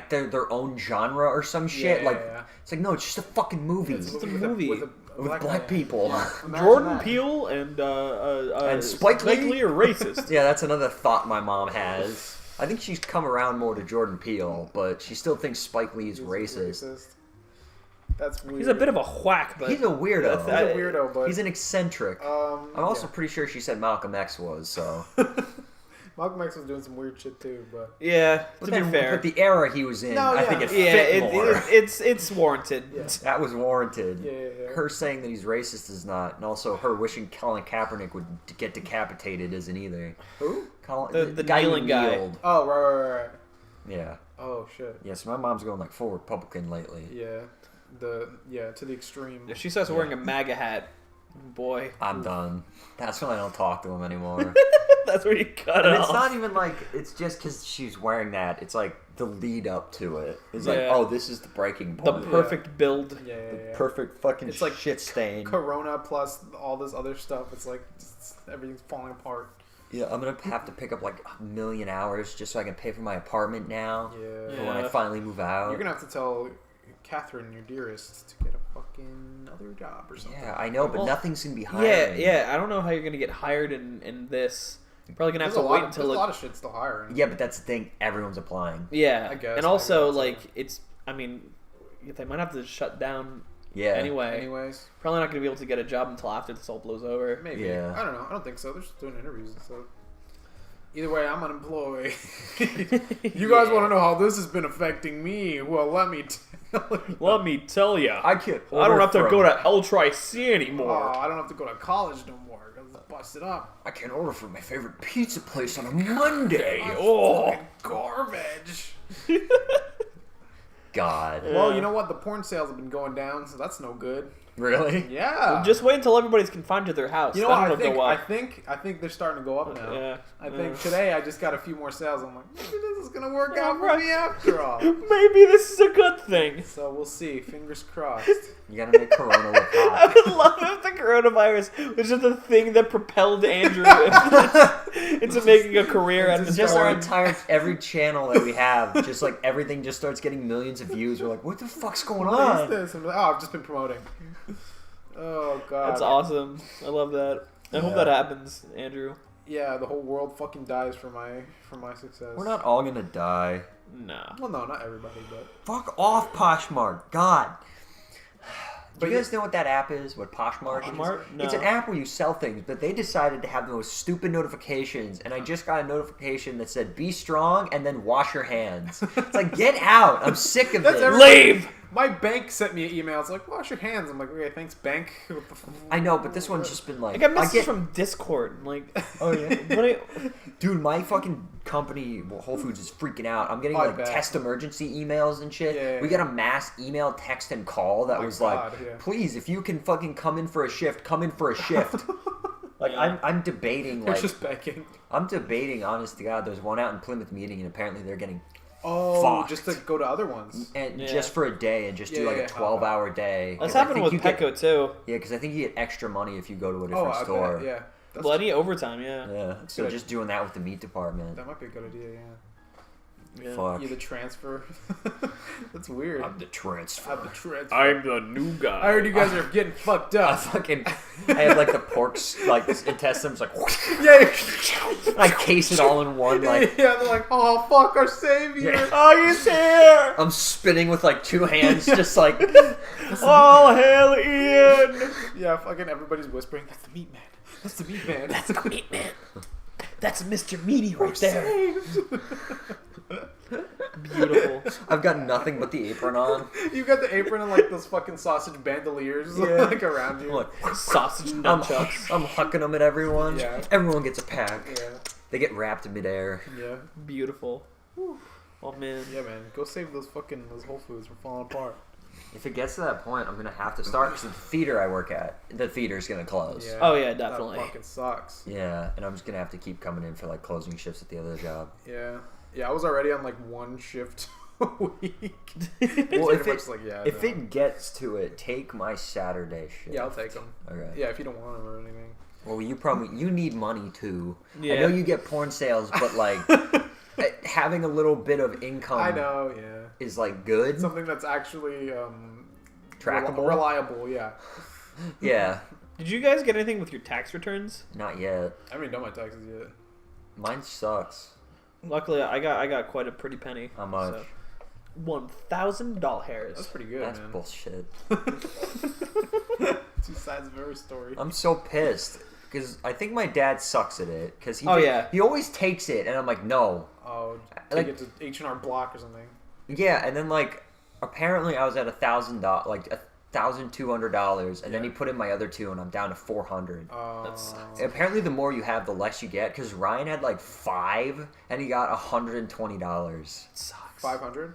D: they're their own genre or some shit.
B: Yeah,
D: like
B: yeah.
D: it's like no, it's just a fucking movie
B: It's
C: a
B: with
C: movie.
B: with
D: with black
B: guy.
D: people.
B: Imagine
C: Jordan
B: that.
C: Peele and
D: Spike Lee?
C: are racist.
D: Yeah, that's another thought my mom has. I think she's come around more to Jordan Peele, but she still thinks Spike Lee is
B: He's
D: racist.
B: That's weird.
C: He's a bit of a whack, but
D: He's a weirdo.
B: He's a weirdo, but
D: He's an eccentric. I'm also
B: yeah.
D: pretty sure she said Malcolm X was, so.
B: Malcolm X was doing some weird shit too, but
C: Yeah,
D: But
C: to be
D: then,
C: fair.
D: but the era he was in,
B: No,
D: I
B: yeah.
D: think it
C: Yeah,
D: fit more.
C: it's warranted.
B: Yeah.
D: That was warranted.
B: Yeah.
D: Her saying that he's racist is not, and also her wishing Colin Kaepernick would get decapitated isn't either.
B: Who?
D: Colin,
C: The
D: guy who
C: kneeling guy.
D: kneeled.
B: Oh, right.
D: Yeah.
B: Oh shit.
D: Yeah, so my mom's going like full Republican lately.
B: Yeah. To the extreme.
C: If she starts wearing a MAGA hat, boy,
D: I'm done. That's when I don't talk to him anymore.
C: that's where you cut
D: And
C: it
D: it's
C: off.
D: not even like it's just because she's wearing that. It's like the lead up to it. It's like,
C: Yeah.
D: oh, this is the breaking
C: The
D: point.
C: perfect build.
B: Yeah.
D: Perfect fucking
B: It's like
D: shit stain.
B: Corona plus all this other stuff. It's like everything's falling apart.
D: Yeah, I'm gonna have to pick up like 1,000,000 hours just so I can pay for my apartment now.
B: Yeah.
D: For when I finally move out.
B: You're gonna have to tell Catherine, your dearest, to get a fucking other job or something.
D: Yeah, I know, but
C: Well,
D: nothing's gonna be
C: Yeah,
D: hiring.
C: yeah. I don't know how you're gonna get hired in this. You're probably gonna have
B: There's
C: to wait
B: there's
C: until
B: a lot of shit still hiring.
D: Yeah, but that's the thing. Everyone's applying.
C: Yeah,
B: I guess,
C: and also
B: I guess,
C: like it's. I mean, they might have to shut down
D: Yeah.
C: anyway.
B: Anyways,
C: Probably not gonna be able to get a job until after this all blows over.
B: maybe.
D: Yeah.
B: I don't know. I don't think so. They're just doing interviews. So either way, I'm unemployed. You guys want to know how this has been affecting me? Well, let me tell you.
C: Let me tell you,
D: I can't.
C: I don't have to
D: order
C: go
D: from-
C: to LTRC anymore.
B: Oh, I don't have to go to college no more because it's busted up.
D: I can't order from my favorite pizza place on a Monday.
C: Oh.
B: Fucking garbage.
D: God.
B: Well, you know what? The porn sales have been going down, so that's no good.
D: Really?
B: Yeah.
C: Just wait until everybody's confined to their house.
B: You know
C: Then
B: what?
C: it'll go up.
B: I think they're starting to go up now.
C: Yeah.
B: I think today I just got a few more sales. I'm like, maybe this is gonna work out for me after all.
C: Maybe this is a good thing.
B: So we'll see. Fingers crossed.
D: You gotta make Corona look
C: I
D: hot.
C: would love if the coronavirus was just the thing that propelled Andrew into making a career out of
D: It's
C: this
D: just our
C: porn.
D: entire every channel that we have, just like everything just starts getting millions of views. We're like, what the fuck's going
B: What is
D: on?
B: this? I'm like, oh, I've just been promoting. Oh god.
C: That's awesome. I love that. I hope
D: Yeah.
C: that happens, Andrew.
B: Yeah, the whole world fucking dies for my success.
D: We're not all gonna die.
C: Nah.
B: Well, no, not everybody, but
D: Fuck off, Poshmark. God. Do
B: But
D: you guys know what that app is? What Poshmark is?
C: Poshmark? No.
D: It's an app where you sell things, but they decided to have the most stupid notifications, and I just got a notification that said, be strong and then wash your hands. It's like, get out. I'm sick of
B: That's
D: this.
B: every-
C: Leave!
B: my bank sent me an email. It's like, wash your hands. I'm like, okay, thanks, bank. What the
D: I know, but this one's just been like...
C: I got messages
D: get-
C: from Discord. Like,
D: Oh, yeah?
C: what
D: Dude, my fucking company, Whole Foods, is freaking out. I'm getting
B: I
D: like
B: bet.
D: test emergency emails and shit.
B: Yeah,
D: We
B: yeah.
D: got a mass email, text, and call that
B: my
D: was
B: God,
D: like,
B: yeah.
D: please, if you can fucking come in for a shift, come in for a shift. Like,
C: Yeah.
D: I'm debating,
B: They're
D: like,
B: just begging.
D: I'm debating, honest to God, there's one out in Plymouth meeting, and apparently they're getting,
B: Oh,
D: Fucked.
B: just to go to other ones.
D: and
C: Yeah.
D: just for a day, and just do
B: Yeah,
D: like
B: yeah,
D: a 12-hour day.
C: That's
D: 'Cause I
C: happening
D: think
C: with
D: you get-
C: Petco too.
D: Yeah, because I think you get extra money if you go to a
B: Oh,
D: different
B: I
D: store.
B: bet. Yeah. That's,
C: Well, any overtime, yeah.
D: Yeah, so
B: good.
D: just doing that with the meat department.
B: that might be a good idea. Yeah.
C: Yeah.
D: Fuck.
B: You the transfer. That's weird.
D: I'm the transfer.
B: I'm the transfer.
C: I'm the new guy.
B: I heard you guys are getting fucked
D: I
B: up.
D: fucking, I have like the pork's like intestines like,
B: Yeah.
D: I case it all in one like.
B: Yeah, they're like, oh fuck, our savior.
D: Yeah.
C: Oh, he's here!
D: I'm spinning with like two hands, just like.
C: Oh, hell, Ian!
B: Yeah, fucking everybody's whispering. That's the meat man. That's the meat man.
C: That's the meat man. That's Mr. Meaty right there.
B: Saved.
C: Beautiful.
D: I've got nothing but the apron on.
B: You got the apron and like those fucking sausage bandoliers
D: Yeah.
B: like around you.
D: I'm like,
C: Sausage nunchucks.
D: I'm hucking them at everyone.
B: Yeah.
D: Everyone gets a pack.
B: Yeah,
D: They get wrapped in midair.
B: yeah,
C: Beautiful. Oh, man.
B: yeah, man. Go save those Whole Foods from falling apart.
D: If it gets to that point, I'm gonna have to start because the theater I work at, the theater's gonna close.
B: Yeah.
C: Oh, yeah, definitely.
B: That fucking sucks.
D: Yeah, and I'm just gonna have to keep coming in for like closing shifts at the other job.
B: Yeah, yeah. I was already on like one shift a week.
D: Well,
B: Pretty
D: if
B: much
D: it,
B: like, yeah,
D: if
B: no.
D: it gets to it, take my Saturday shift.
B: Yeah, I'll take them.
D: Okay.
B: Yeah, if you don't want them or anything.
D: Well, you need money too.
C: Yeah.
D: I know you get porn sales, but like having a little bit of income
B: I know. Yeah.
D: is like good.
B: Something that's actually
D: Trackable?
B: reliable. Yeah.
D: Yeah,
C: Did you guys get anything with your tax returns?
D: not yet.
B: I haven't done my taxes yet.
D: Mine sucks.
C: Luckily, I got quite a pretty penny.
D: How much?
C: So, $1,000.
B: That's pretty good,
D: That's
B: man.
D: bullshit.
B: Two sides of every story.
D: I'm so pissed. because I think my dad sucks at it. Because he always takes it, and I'm like, no.
B: Oh, take it to H&R Block or something.
D: Yeah, and then like apparently I was at $1,000, like $1,200, and then he put in my other two, and I'm down to $400. Apparently, the more you have, the less you get. Because Ryan had like 5, and he got $120.
C: Sucks.
B: 500.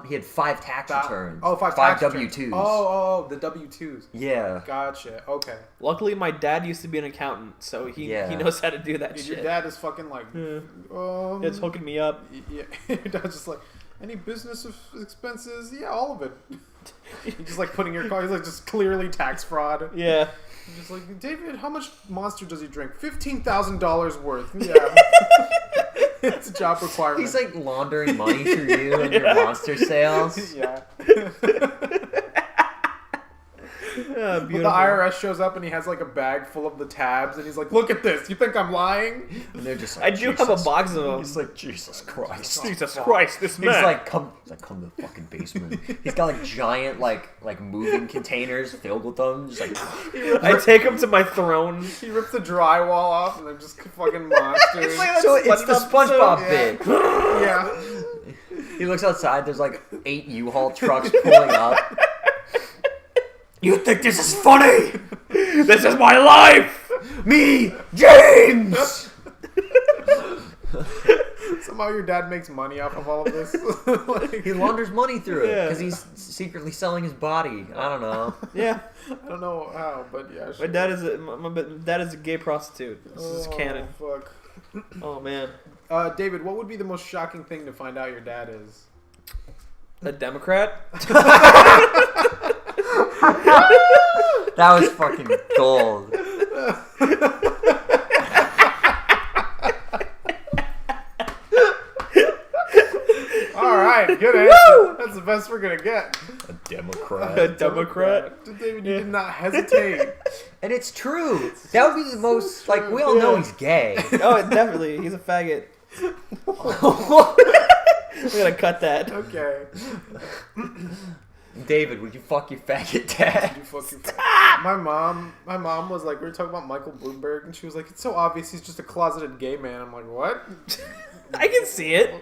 D: He had 5 tax returns.
B: Oh, 5
D: W-2s.
B: Oh, the W-2s.
D: Yeah.
B: Gotcha. Okay.
C: Luckily, my dad used to be an accountant, so he knows how to do that shit.
B: Your dad is fucking like...
C: it's hooking me up.
B: Yeah. Your dad's just like, any business expenses? Yeah, all of it. He's just like putting your car... He's like just clearly tax fraud.
C: Yeah.
B: He's just like, David, how much Monster does he drink? $15,000 worth. Yeah. It's a job requirement.
D: He's like laundering money through you and your Monster sales.
B: Yeah.
C: But
B: the IRS shows up and he has like a bag full of the tabs and he's like, look at this. You think I'm lying?
D: And they're just like,
C: I do have a box of them.
D: He's like, Jesus Christ.
C: Jesus Christ, this man.
D: He's like, come to the fucking basement. He's got like giant like moving containers filled with them. Just like,
C: I take him to my throne.
B: He rips the drywall off and they're just fucking monsters.
D: So it's the SpongeBob bit.
B: Yeah.
D: He looks outside. There's like 8 U-Haul trucks pulling up. You think this is funny?
C: This is my life!
D: Me, James!
B: Somehow your dad makes money off of all of this.
D: He launders money through it
C: Yeah.
D: because he's secretly selling his body. I don't know.
C: Yeah.
B: I don't know how, but yeah.
C: My dad is a gay prostitute. This is canon.
B: Fuck.
C: Oh, man.
B: David, what would be the most shocking thing to find out your dad is?
C: A Democrat?
D: That was fucking gold.
B: Alright, good answer. That's the best we're gonna get.
D: A Democrat.
C: A Democrat?
B: David, you did not hesitate.
D: And it's true. That would be the most, like, we all know he's gay.
C: Oh, definitely. He's a faggot. We're gonna cut that.
B: Okay.
D: David, would you fuck your faggot dad?
B: My mom was like, we were talking about Michael Bloomberg, and she was like, it's so obvious he's just a closeted gay man. I'm like, what?
C: I can see it.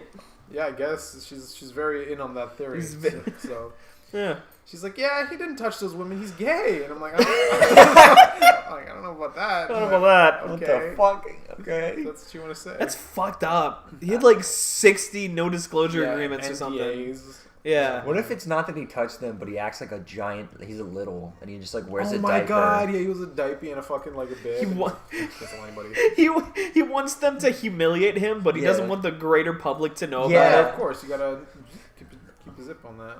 B: Yeah, I guess she's very in on that theory. So
C: Yeah.
B: she's like, yeah, he didn't touch those women. He's gay, and I'm like, I don't know about that.
C: I don't know about that.
B: Okay.
D: What the fuck? Okay.
B: That's what you want to say.
C: That's fucked up. He had like 60 no disclosure agreements or something.
B: NDAs.
C: Yeah.
D: What if it's not that he touched them, but he acts like a giant, he's a little, and he just like wears
B: Oh
D: a
B: my
D: diaper?
B: god, yeah, he was a diaper and a fucking like a bib.
C: He
B: Doesn't tell anybody.
C: He wants them to humiliate him, but he doesn't want the greater public to know
B: Yeah,
C: about
B: of course, you gotta keep a zip on that.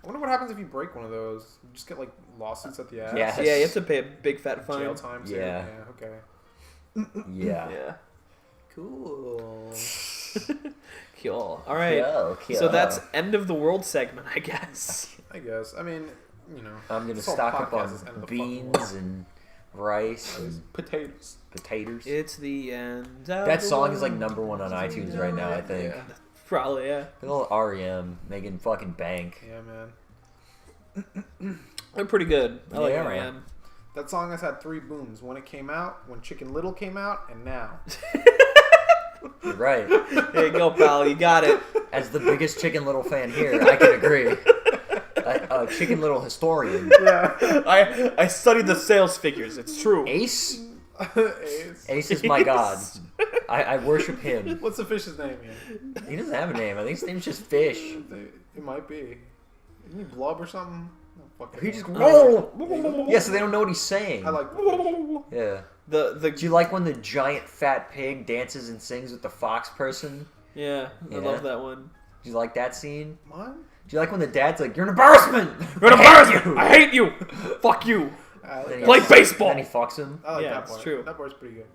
B: I wonder what happens if you break one of those. You just get like lawsuits at the ass.
D: Yes.
C: it. Yeah, you have to pay a big fat fine.
B: Jail time too.
D: Yeah.
B: Okay.
D: Yeah.
C: Yeah.
B: Cool.
C: Cool. All right.
D: Cool.
C: So that's end of the world segment, I guess.
B: I guess. I mean, you know.
D: I'm gonna
B: this whole
D: stock up
B: podcast
D: on
B: is end of the fucking
D: beans
B: world.
D: and rice and
B: Potatoes.
D: potatoes.
C: It's the end.
D: That song is like #1 on iTunes right now, I think.
B: Yeah.
C: Probably, yeah.
D: Good old REM making fucking bank.
B: Yeah, man.
C: They're pretty good. I like
D: Yeah,
C: it,
D: man.
C: man.
B: That song has had 3 booms. When it came out, when Chicken Little came out, and now.
D: You're right.
C: There you go, pal. You got it.
D: As the biggest Chicken Little fan here, I can agree. A Chicken Little historian.
B: Yeah.
C: I studied the sales figures. It's true.
D: Ace?
B: Ace.
D: Ace is my god. I worship him.
B: What's the fish's name here?
D: He doesn't have a name. I think his name's just Fish.
B: It might be. Isn't he Blub or something? Oh, fuck
D: He
B: it.
D: just yeah, so they don't know what he's saying.
B: I like the fish.
D: Yeah.
C: The
D: Do you like when the giant fat pig dances and sings with the fox person?
C: yeah, I
D: Yeah.
C: love that one.
D: Do you like that scene?
B: What?
D: Do you like when the dad's like, "You're an embarrassment.
C: You're an embarrassment. I hate you. Fuck you.
B: I like
D: Then he-
B: that.
C: Play baseball.
D: Then he fucks him.
B: I like
C: Yeah,
B: that
C: it's
B: part.
C: true.
B: That part's pretty good.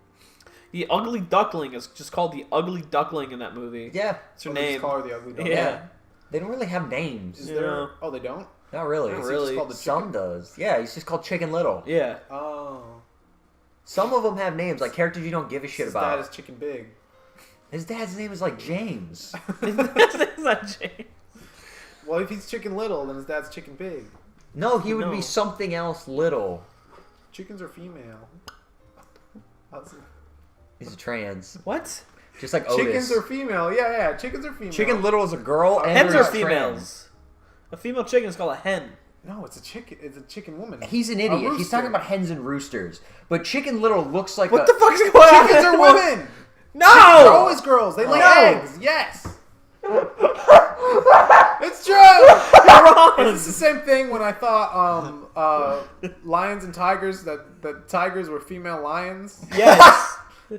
C: The ugly duckling is just called the ugly duckling in that movie.
D: Yeah.
C: It's her
B: Oh, they just
C: name.
B: call her the ugly dog.
C: Yeah.
D: They don't really have names.
B: Is
C: Yeah.
B: there? Oh, they don't.
D: Not really.
C: Not
B: Is he
C: really.
B: just called the
D: Some
B: chicken?
D: does. Yeah, he's just called Chicken Little.
C: Yeah.
B: Oh.
D: Some of them have names, like characters you don't give a shit
B: His
D: about.
B: dad is Chicken Big.
D: His dad's name is like James.
C: That's not James.
B: Well, if he's Chicken Little, then his dad's Chicken Big.
D: No, he would
C: No.
D: be something else little.
B: Chickens are female.
D: He's a trans.
C: What?
D: Just like
B: Chickens
D: Otis.
B: are female. Yeah. Chickens are female.
D: Chicken Little is a girl, and
C: Hens are
D: he's
C: females.
D: trans.
C: A female chicken is called a hen.
B: No, it's a chicken. It's a chicken woman.
D: He's an idiot. He's talking about hens and roosters. But Chicken Little looks like
C: What the fuck's going on?
B: Chickens are women.
C: No!
B: They're always girls. They lay eggs. Yes. It's true.
C: You're wrong.
B: It's the same thing when I thought lions and tigers that tigers were female lions.
C: Yes.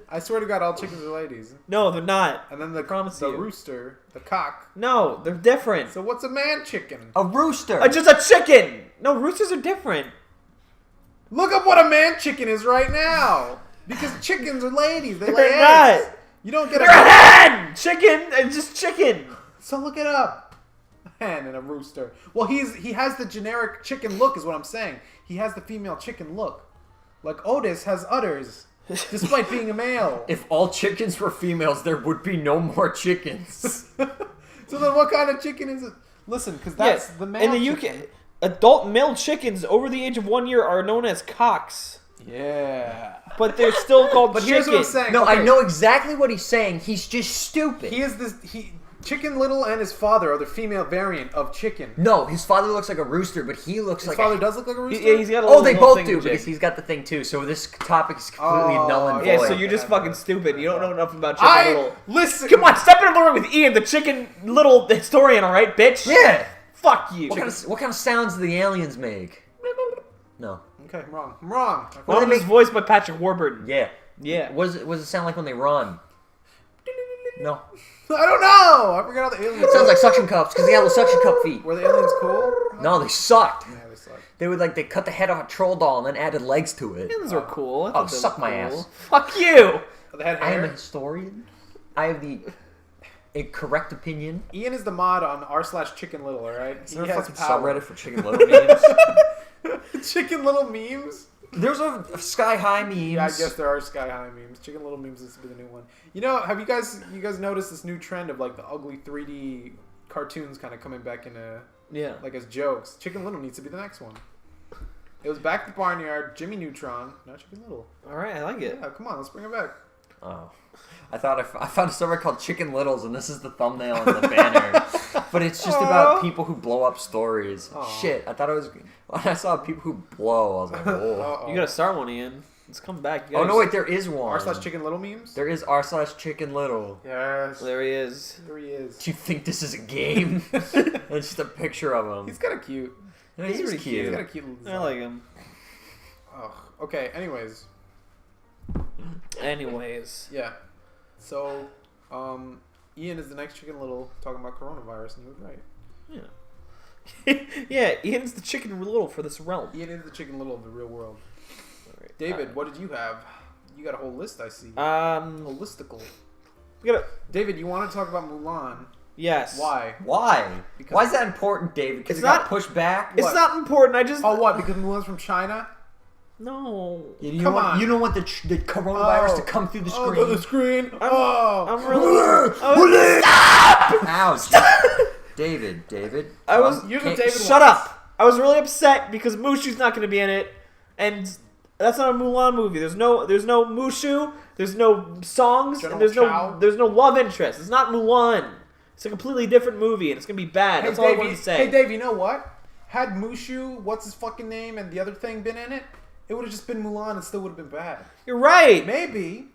B: I swear to God, all chickens are ladies.
C: No, they're not.
B: And then the
C: Promise you.
B: rooster, the cock.
C: No, they're different.
B: So what's a man chicken?
D: a rooster.
C: Just a chicken. No, roosters are different.
B: Look up what a man chicken is right now. Because chickens are ladies. They lay
C: They're
B: eggs.
C: not.
B: You don't get
C: They're a hen. Chicken and just chicken.
B: So look it up. A hen and a rooster. Well, he has the generic chicken look is what I'm saying. He has the female chicken look. Like Otis has udders. Despite being a male.
D: If all chickens were females, there would be no more chickens.
B: So then what kind of chicken is it? Listen, because that's the male
C: in the
B: chicken.
C: UK, adult male chickens over the age of 1 year are known as cocks.
B: Yeah.
C: But they're still called
B: But
C: chicken.
B: here's what I'm saying.
D: No,
B: Okay.
D: I know exactly what he's saying. He's just stupid.
B: Chicken Little and his father are the female variant of chicken.
D: No, his father looks like a rooster, but he looks
B: His
D: like
B: father
D: a...
B: does look like a rooster?
C: Yeah, he's got a
D: Oh,
C: little,
D: they
C: little
D: both
C: thing
D: do,
C: to
D: because
C: jig.
D: he's got the thing too. So this topic is completely
B: Oh,
D: null and
C: Yeah,
D: void.
C: so you're just fucking stupid. You don't know enough about Chicken Little.
B: Listen.
C: Come on, step in and learn with Ian, the Chicken Little historian, alright, bitch?
D: Yeah!
C: Fuck you.
D: What kind of sounds do the aliens make? No.
B: Okay, I'm wrong. I'm wrong.
C: One of them is voiced by Patrick Warburton.
D: Yeah.
C: Yeah.
D: What does it sound like when they run? No.
B: I don't know. I forgot how the aliens.
D: It sounds like suction cups, because they have little suction cup feet.
B: Were the aliens cool?
D: No, they sucked.
B: Yeah, they suck.
D: They cut the head off a troll doll and then added legs to it.
C: Aliens were cool. I
D: Oh,
C: thought they
D: suck
C: were
D: my
C: cool.
D: ass.
C: Fuck you.
B: Oh, they had
D: I am a
B: hair.
D: historian. I have a correct opinion.
B: Ian is the mod on r/Chicken Little. All right.
D: Is there
B: He
D: a
B: has
D: fucking
B: power.
D: subreddit for Chicken Little memes?
B: Chicken Little memes.
D: There's a Sky High memes.
B: Yeah, I guess there are Sky High memes. Chicken Little memes is to be the new one. You know, have you guys noticed this new trend of like the ugly 3D cartoons kind of coming back into
C: Yeah.
B: like as jokes? Chicken Little needs to be the next one. It was back to Barnyard, Jimmy Neutron, now Chicken Little.
C: Alright, I like it.
B: Yeah, come on, let's bring it back.
D: Oh. I thought I found a subreddit called Chicken Littles, and this is the thumbnail and the banner. But it's just about people who blow up stories.
B: Aw.
D: Shit, I thought it was... When I saw people who blow, I was like, whoa.
B: Uh-oh.
C: You gotta start one, Ian. Let's come back. You
D: Oh,
C: gotta
D: no, wait, there is one.
B: r/Chicken Little memes?
D: There is r/Chicken Little.
B: Yes.
C: There he is.
B: There he is.
D: Do you think this is a game? It's just a picture of him.
B: He's kind of cute.
D: Yeah, he's
C: pretty
D: cute.
B: He's got a cute little design.
C: I like him.
B: Ugh. Okay, anyways.
C: Anyways.
B: Yeah. So, Ian is the next Chicken Little talking about coronavirus, and he was right.
C: Yeah. Yeah, Ian's the Chicken Little for this realm.
B: Ian is the Chicken Little of the real world.
C: Alright.
B: David, what did you have? You got a whole list, I see. Holistical.
C: We gotta...
B: David, you want to talk about Mulan?
C: Yes.
B: Why?
D: Why?
B: Because-
D: Why is that important, David? Because
C: It's
D: it got
C: not-
D: pushed back?
C: It's
B: What?
C: not important, I just...
B: Oh, what? Because Mulan's from China?
C: No.
D: You
B: Come
D: don't
B: on.
D: You don't want the coronavirus
B: Oh.
D: to come through the
B: Oh,
D: screen.
B: the screen.
C: I'm really...
D: Ouch. David.
C: I was...
B: Here's what
D: Okay,
B: David
C: Shut
B: wants.
C: up! I was really upset because Mushu's not going to be in it, and that's not a Mulan movie. There's no Mushu, there's no songs,
B: General
C: and
B: Chow?
C: there's no love interest. It's not Mulan. It's a completely different movie, and it's going to be bad.
B: Hey,
C: That's all I
B: Dave,
C: wanted to say.
B: Hey, Dave, you know what? Had Mushu, what's his fucking name, and the other thing been in it, it would have just been Mulan and still would have been bad.
C: You're right.
B: Maybe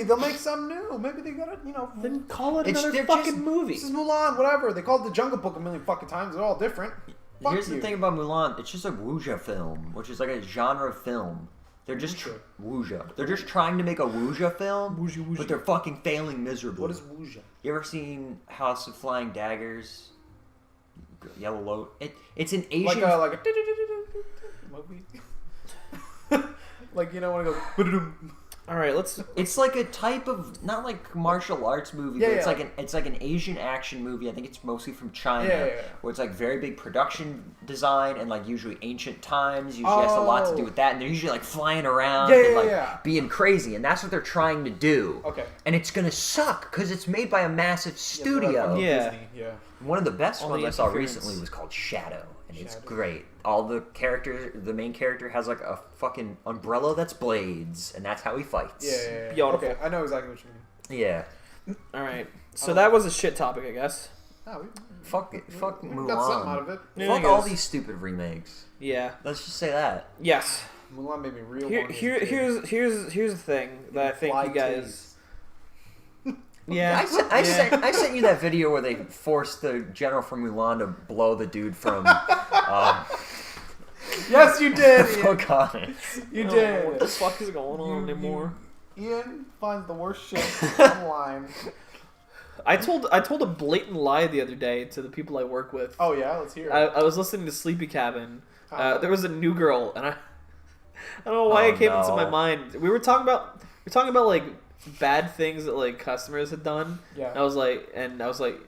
B: they'll make something new. Maybe they gotta,
C: Then call it
D: It's-
C: another
D: they're
C: fucking
D: just-
C: movie.
B: This is Mulan, whatever. They called it the Jungle Book a million fucking times. They're all different. Fuck
D: Here's
B: you.
D: the thing about Mulan. It's just a wuxia film, which is like a genre film. They're just wuxia. They're just trying to make a wuxia film,
C: Wuxia.
D: but they're fucking failing miserably.
B: What is wuxia?
D: You ever seen House of Flying Daggers? Yellow Lotus. It's an Asian.
B: Like a movie. Like when it goes.
C: All right, let's...
D: It's like a type of not like martial arts movie,
B: Yeah,
D: but
B: yeah.
D: it's like an Asian action movie. I think it's mostly from China,
B: Yeah.
D: where it's like very big production design and like usually ancient times. Usually has a lot to do with that, and they're usually like flying around
B: Yeah,
D: and
B: yeah,
D: like
B: yeah.
D: being crazy, and that's what they're trying to do.
B: Okay.
D: And it's gonna suck because it's made by a massive studio.
C: Yeah.
B: Disney, yeah.
D: One of the best
C: All
D: ones
C: the
D: I saw
C: interference.
D: recently was called Shadow, and it's
B: Shadow.
D: great. All the main character has like a fucking umbrella that's blades, and that's how he fights.
B: Yeah.
C: Beautiful.
B: Okay, I know exactly what you mean.
D: Yeah.
C: All right. So that was a shit topic, I guess.
B: Oh,
D: Fuck
B: we
D: Mulan.
B: got something out of it.
C: Yeah, I
D: Fuck all
C: guess.
D: these stupid remakes.
C: Yeah.
D: Let's just say that.
C: Yes.
B: Mulan made me real.
C: Here's the thing that I think you guys. Yeah.
D: I sent you that video where they forced the general from Mulan to blow the dude from
B: Yes, you did. Ian.
D: Pocahontas.
B: You
C: Oh,
B: did.
C: what the fuck is going on anymore?
B: Ian finds the worst shit online.
C: I told a blatant lie the other day to the people I work with.
B: Oh yeah, let's hear it.
C: I was listening to Sleepy Cabin. There was a new girl, and I don't know why it came into my mind. We were talking about like bad things that like customers had done.
B: Yeah.
C: And I was like,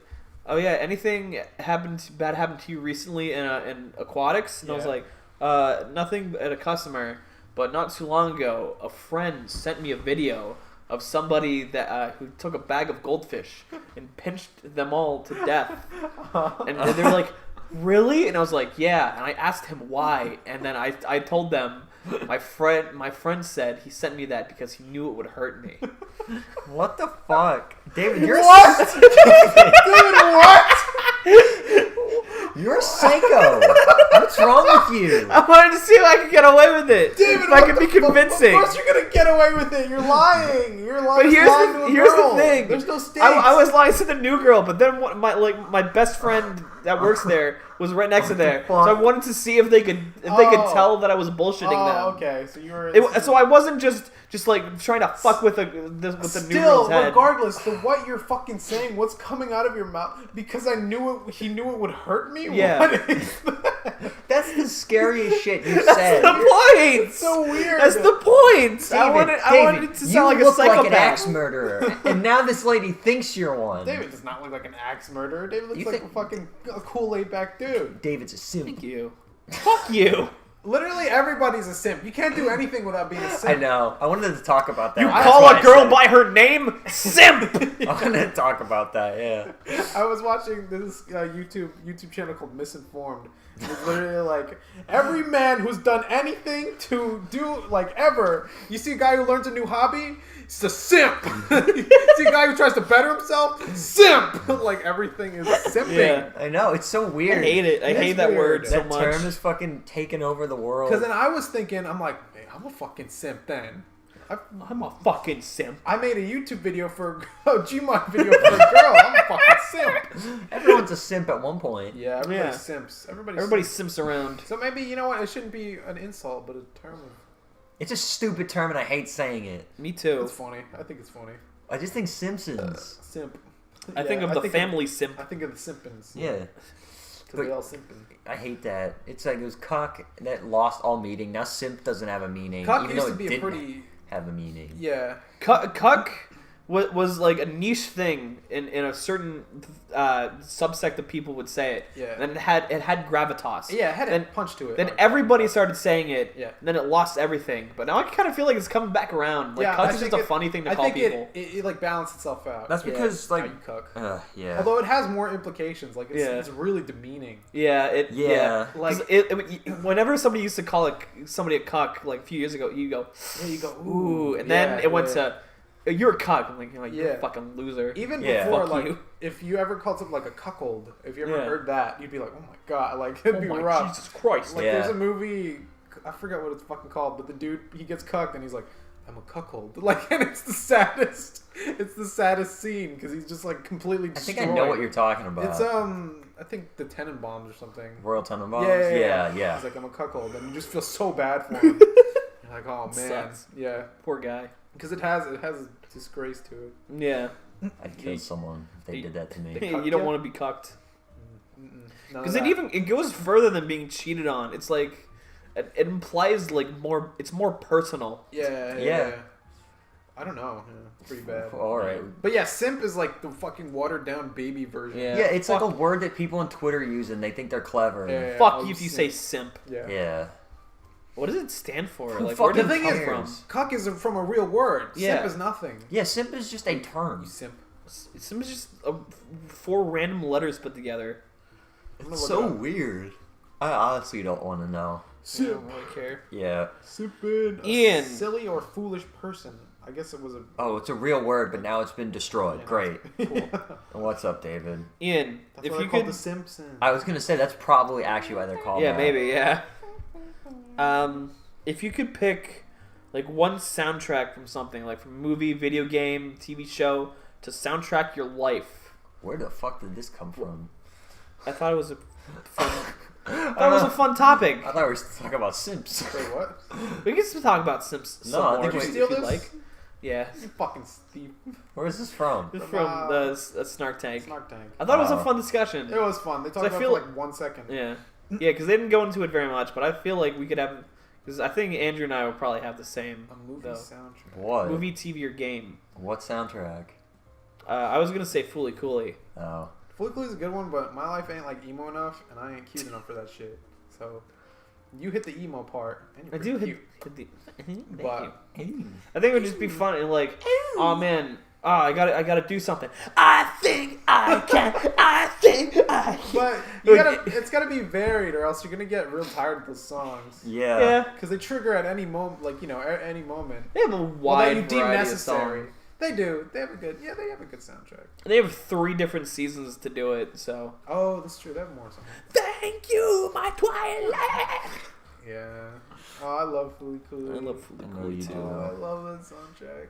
C: oh yeah, anything bad happened to you recently in aquatics? And I was
B: Yeah.
C: like, nothing at a customer, but not too long ago, a friend sent me a video of somebody that who took a bag of goldfish and pinched them all to death, and they were like, really? And I was like, yeah. And I asked him why, and then I told them my friend said he sent me that because he knew it would hurt me.
D: What the fuck, David? You're
B: What? Dude, what?
D: You're a psycho. What's wrong with you?
C: I wanted to see if I could get away with it.
B: David,
C: if I
B: what
C: could
B: the
C: be convincing.
B: Of course you're gonna get away with it. You're lying. You're lying.
C: But here's the thing.
B: There's no stakes.
C: I was lying to the new girl, but then my best friend that works there was right next to there, so I wanted to see if they could tell that I was bullshitting them.
B: Okay. So you were.
C: So I wasn't just like trying to fuck with the new girl's head.
B: Regardless, to what you're fucking saying, what's coming out of your mouth? Because I knew it. He knew it would hurt me.
C: Yeah.
B: What is that?
D: That's the scariest shit you
C: That's
D: said.
C: the point.
B: It's so weird.
C: That's the point.
D: David,
C: I wanted it to sound like
D: you
C: a
D: look
C: psychopath.
D: like an axe murderer, and now this lady thinks you're one.
B: David does not look like an axe murderer. David looks
D: You
B: like
D: think-
B: a fucking cool, laid back dude.
D: David's a simp.
C: Thank you. Fuck you.
B: Literally, everybody's a simp. You can't do anything without being a simp.
D: I know. I wanted to talk about that.
C: You
D: That's
C: call
D: why
C: a
D: I
C: girl
D: said
C: by her name? Simp!
D: it. I wanted to talk about that. Yeah.
B: I was watching this YouTube channel called Misinformed. It's literally like every man who's done anything to do like ever. You see a guy who learns a new hobby, it's a simp. You see a guy who tries to better himself, simp. Like everything is simping.
C: Yeah.
D: I know. It's so
C: I
D: weird.
C: hate it. I
B: It
C: hate
B: is
C: that
B: weird.
C: word so
D: That
C: much.
D: term is fucking taking over the world.
B: Because then I was thinking, I'm like, man, I'm a fucking simp then.
C: I'm a fucking simp.
B: I made a YouTube video for a Gmod video for a girl. I'm a fucking simp.
D: Everyone's a simp at one point.
B: Yeah, everybody
C: Yeah.
B: simps.
C: Everybody simps around.
B: So maybe, you know what? It shouldn't be an insult, but a term of...
D: It's a stupid term, and I hate saying it.
C: Me too.
B: It's funny. I think it's funny.
D: I just think Simpsons.
B: Simp.
C: I think of the family simp.
B: I think of the Simpins.
D: Yeah.
B: Because they all simping.
D: I hate that. It's like it was cuck that lost all meaning. Now simp doesn't have a meaning.
B: Cuck
D: even
B: used
D: though
B: to
D: it
B: be a
D: didn't
B: pretty...
D: have a meaning.
B: Yeah.
C: Cuck was like a niche thing in a certain subsect of people would say it.
B: Yeah.
C: And it had gravitas.
B: Yeah, it had a
C: Then-
B: punch to it.
C: Then everybody started saying it.
B: Yeah.
C: And then it lost everything. But now I kind of feel like it's coming back around. Like cuck is just a funny thing to call people.
B: It like balanced itself out.
D: That's because like
B: Now you cuck.
D: yeah.
B: Although it has more implications. Like it's,
C: Yeah.
B: it's really demeaning.
C: Yeah.
D: Yeah.
C: Like whenever somebody used to call somebody a cuck, like a few years ago, you go,
B: Yeah, you go
C: ooh, and then it went to, you're a cuck. I'm like, you're
B: Yeah.
C: a fucking loser.
B: Even
D: Yeah.
B: before,
C: Fuck
B: like,
C: you.
B: if you ever called something like a cuckold, if you ever
C: Yeah.
B: heard that, you'd be like, oh my god, like, it'd
C: Oh
B: be
C: my
B: rough.
C: Jesus Christ.
B: Like,
D: Yeah.
B: there's a movie, I forget what it's fucking called, but the dude, he gets cucked and he's like, I'm a cuckold. Like, and it's the saddest scene, because he's just, like, completely
D: I
B: destroyed.
D: think I know what you're talking about.
B: It's, I think the Tenenbaums or something.
D: Royal Tenenbaums.
B: Yeah.
D: Yeah.
B: He's like, I'm a cuckold, and you just feel so bad for him. You're like, oh man.
C: Sucks.
B: Yeah.
C: Poor guy.
B: Because it has a disgrace to it.
C: Yeah.
D: I'd kill someone if they did that to me.
C: You don't want to be cucked.
B: None of
C: Because
B: that.
C: it goes further than being cheated on. It's like it implies like more. It's more personal.
B: Yeah. I don't know. Yeah, pretty bad.
D: All right.
B: But yeah, simp is like the fucking watered down baby version.
C: Yeah.
D: Yeah, it's
C: Fuck.
D: like a word that people on Twitter use and they think they're clever.
B: Yeah.
C: Fuck
B: Oh,
C: you if you
B: simp.
C: say simp.
B: Yeah.
D: Yeah.
C: What does it stand for?
D: Who
C: Like where
D: fucking
C: did it come
D: cares?
C: from?
B: Cuck is from a real word.
C: Yeah.
B: Simp is nothing.
D: Yeah, simp is just a term.
B: You simp.
C: Simps is just 4 random letters put together.
D: It's so weird. I honestly don't want to know.
C: I don't really care.
D: Yeah.
B: Sippin'.
C: Ian.
B: Silly or foolish person. I guess it was a...
D: Oh, it's a real word, but now it's been destroyed.
B: Yeah.
D: Great.
B: Cool.
D: And what's up, David?
C: Ian,
B: That's
C: if
B: what
C: you
B: I called
C: could...
B: the Simpsons.
D: I was gonna say that's probably actually why they're called.
C: Yeah,
D: that.
C: maybe, yeah. If you could pick like one soundtrack from something, like from movie, video game, TV show, to soundtrack your life,
D: Where the fuck did this come from?
C: I thought it was a fun topic.
D: I thought we were talking about Simps.
B: Wait, what?
C: We can still talk about Simps some
D: No, I
C: more
D: think we
C: if
B: steal
C: you'd
B: this?
C: like. Yeah,
B: You fucking Steve.
D: Where is this from?
C: it's from the Snark Tank.
B: Snark Tank.
C: I thought it was a
D: Wow.
C: fun discussion.
B: It was fun. They talked
C: I
B: about it
C: feel
B: for like 1 second.
C: Yeah, because they didn't go into it very much, but I feel like we could have. Because I think Andrew and I will probably have the same
B: A movie
C: though.
B: soundtrack.
D: What?
C: Movie, TV, or game.
D: What soundtrack?
C: I was gonna say Fooly Cooley.
D: Oh.
B: Fully Cooley's a good one, but my life ain't like emo enough, and I ain't cute enough for that shit. So, you hit the emo part, and
C: I
B: you're
C: do
B: pretty
C: hit
B: cute.
C: the.
B: But
C: I think it would just be fun and like, oh man, I gotta do something. I think I can. I think I can.
B: but you gotta, it's gotta be varied, or else you're gonna get real tired of those songs.
D: Yeah.
C: Yeah,
B: Because they trigger at any moment, like at any moment.
C: they have a
B: Well, that
C: wide
B: you deem
C: variety of
B: necessary.
C: songs.
B: They do. They have a good. Yeah, they have a good soundtrack.
C: They have 3 different seasons to do it, so.
B: Oh, that's true. They have more songs.
C: Thank you, my twilight.
B: Yeah. Oh, I love Fully Cooley.
C: I love Fooly
D: I know
C: Cooley
D: you
C: too.
D: do.
B: Oh, I love that soundtrack.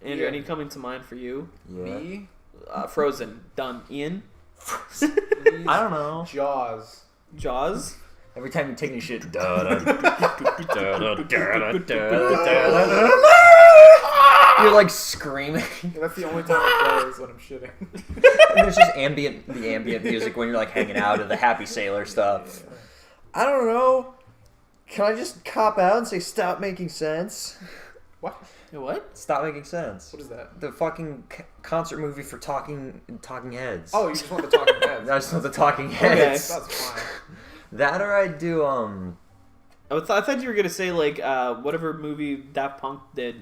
C: Andrew,
B: Yeah.
C: any coming to mind for you?
D: Yeah.
B: Me.
C: Frozen, done. Ian,
D: I don't know.
B: Jaws.
C: Jaws.
D: Every time you take any shit. You're like screaming.
B: Yeah, that's the only time I play is when I'm shitting.
D: And there's just the ambient music when you're like hanging out of the Happy Sailor stuff. I don't know. Can I just cop out and say stop making sense?
B: What?
C: What?
D: Stop making sense.
B: What is that?
D: The fucking concert movie for talking heads.
B: Oh, you just want the talking heads.
D: I just want the talking
C: Okay.
D: heads.
B: That's fine.
D: That or I do
C: I thought you were gonna say like whatever movie Daft Punk did,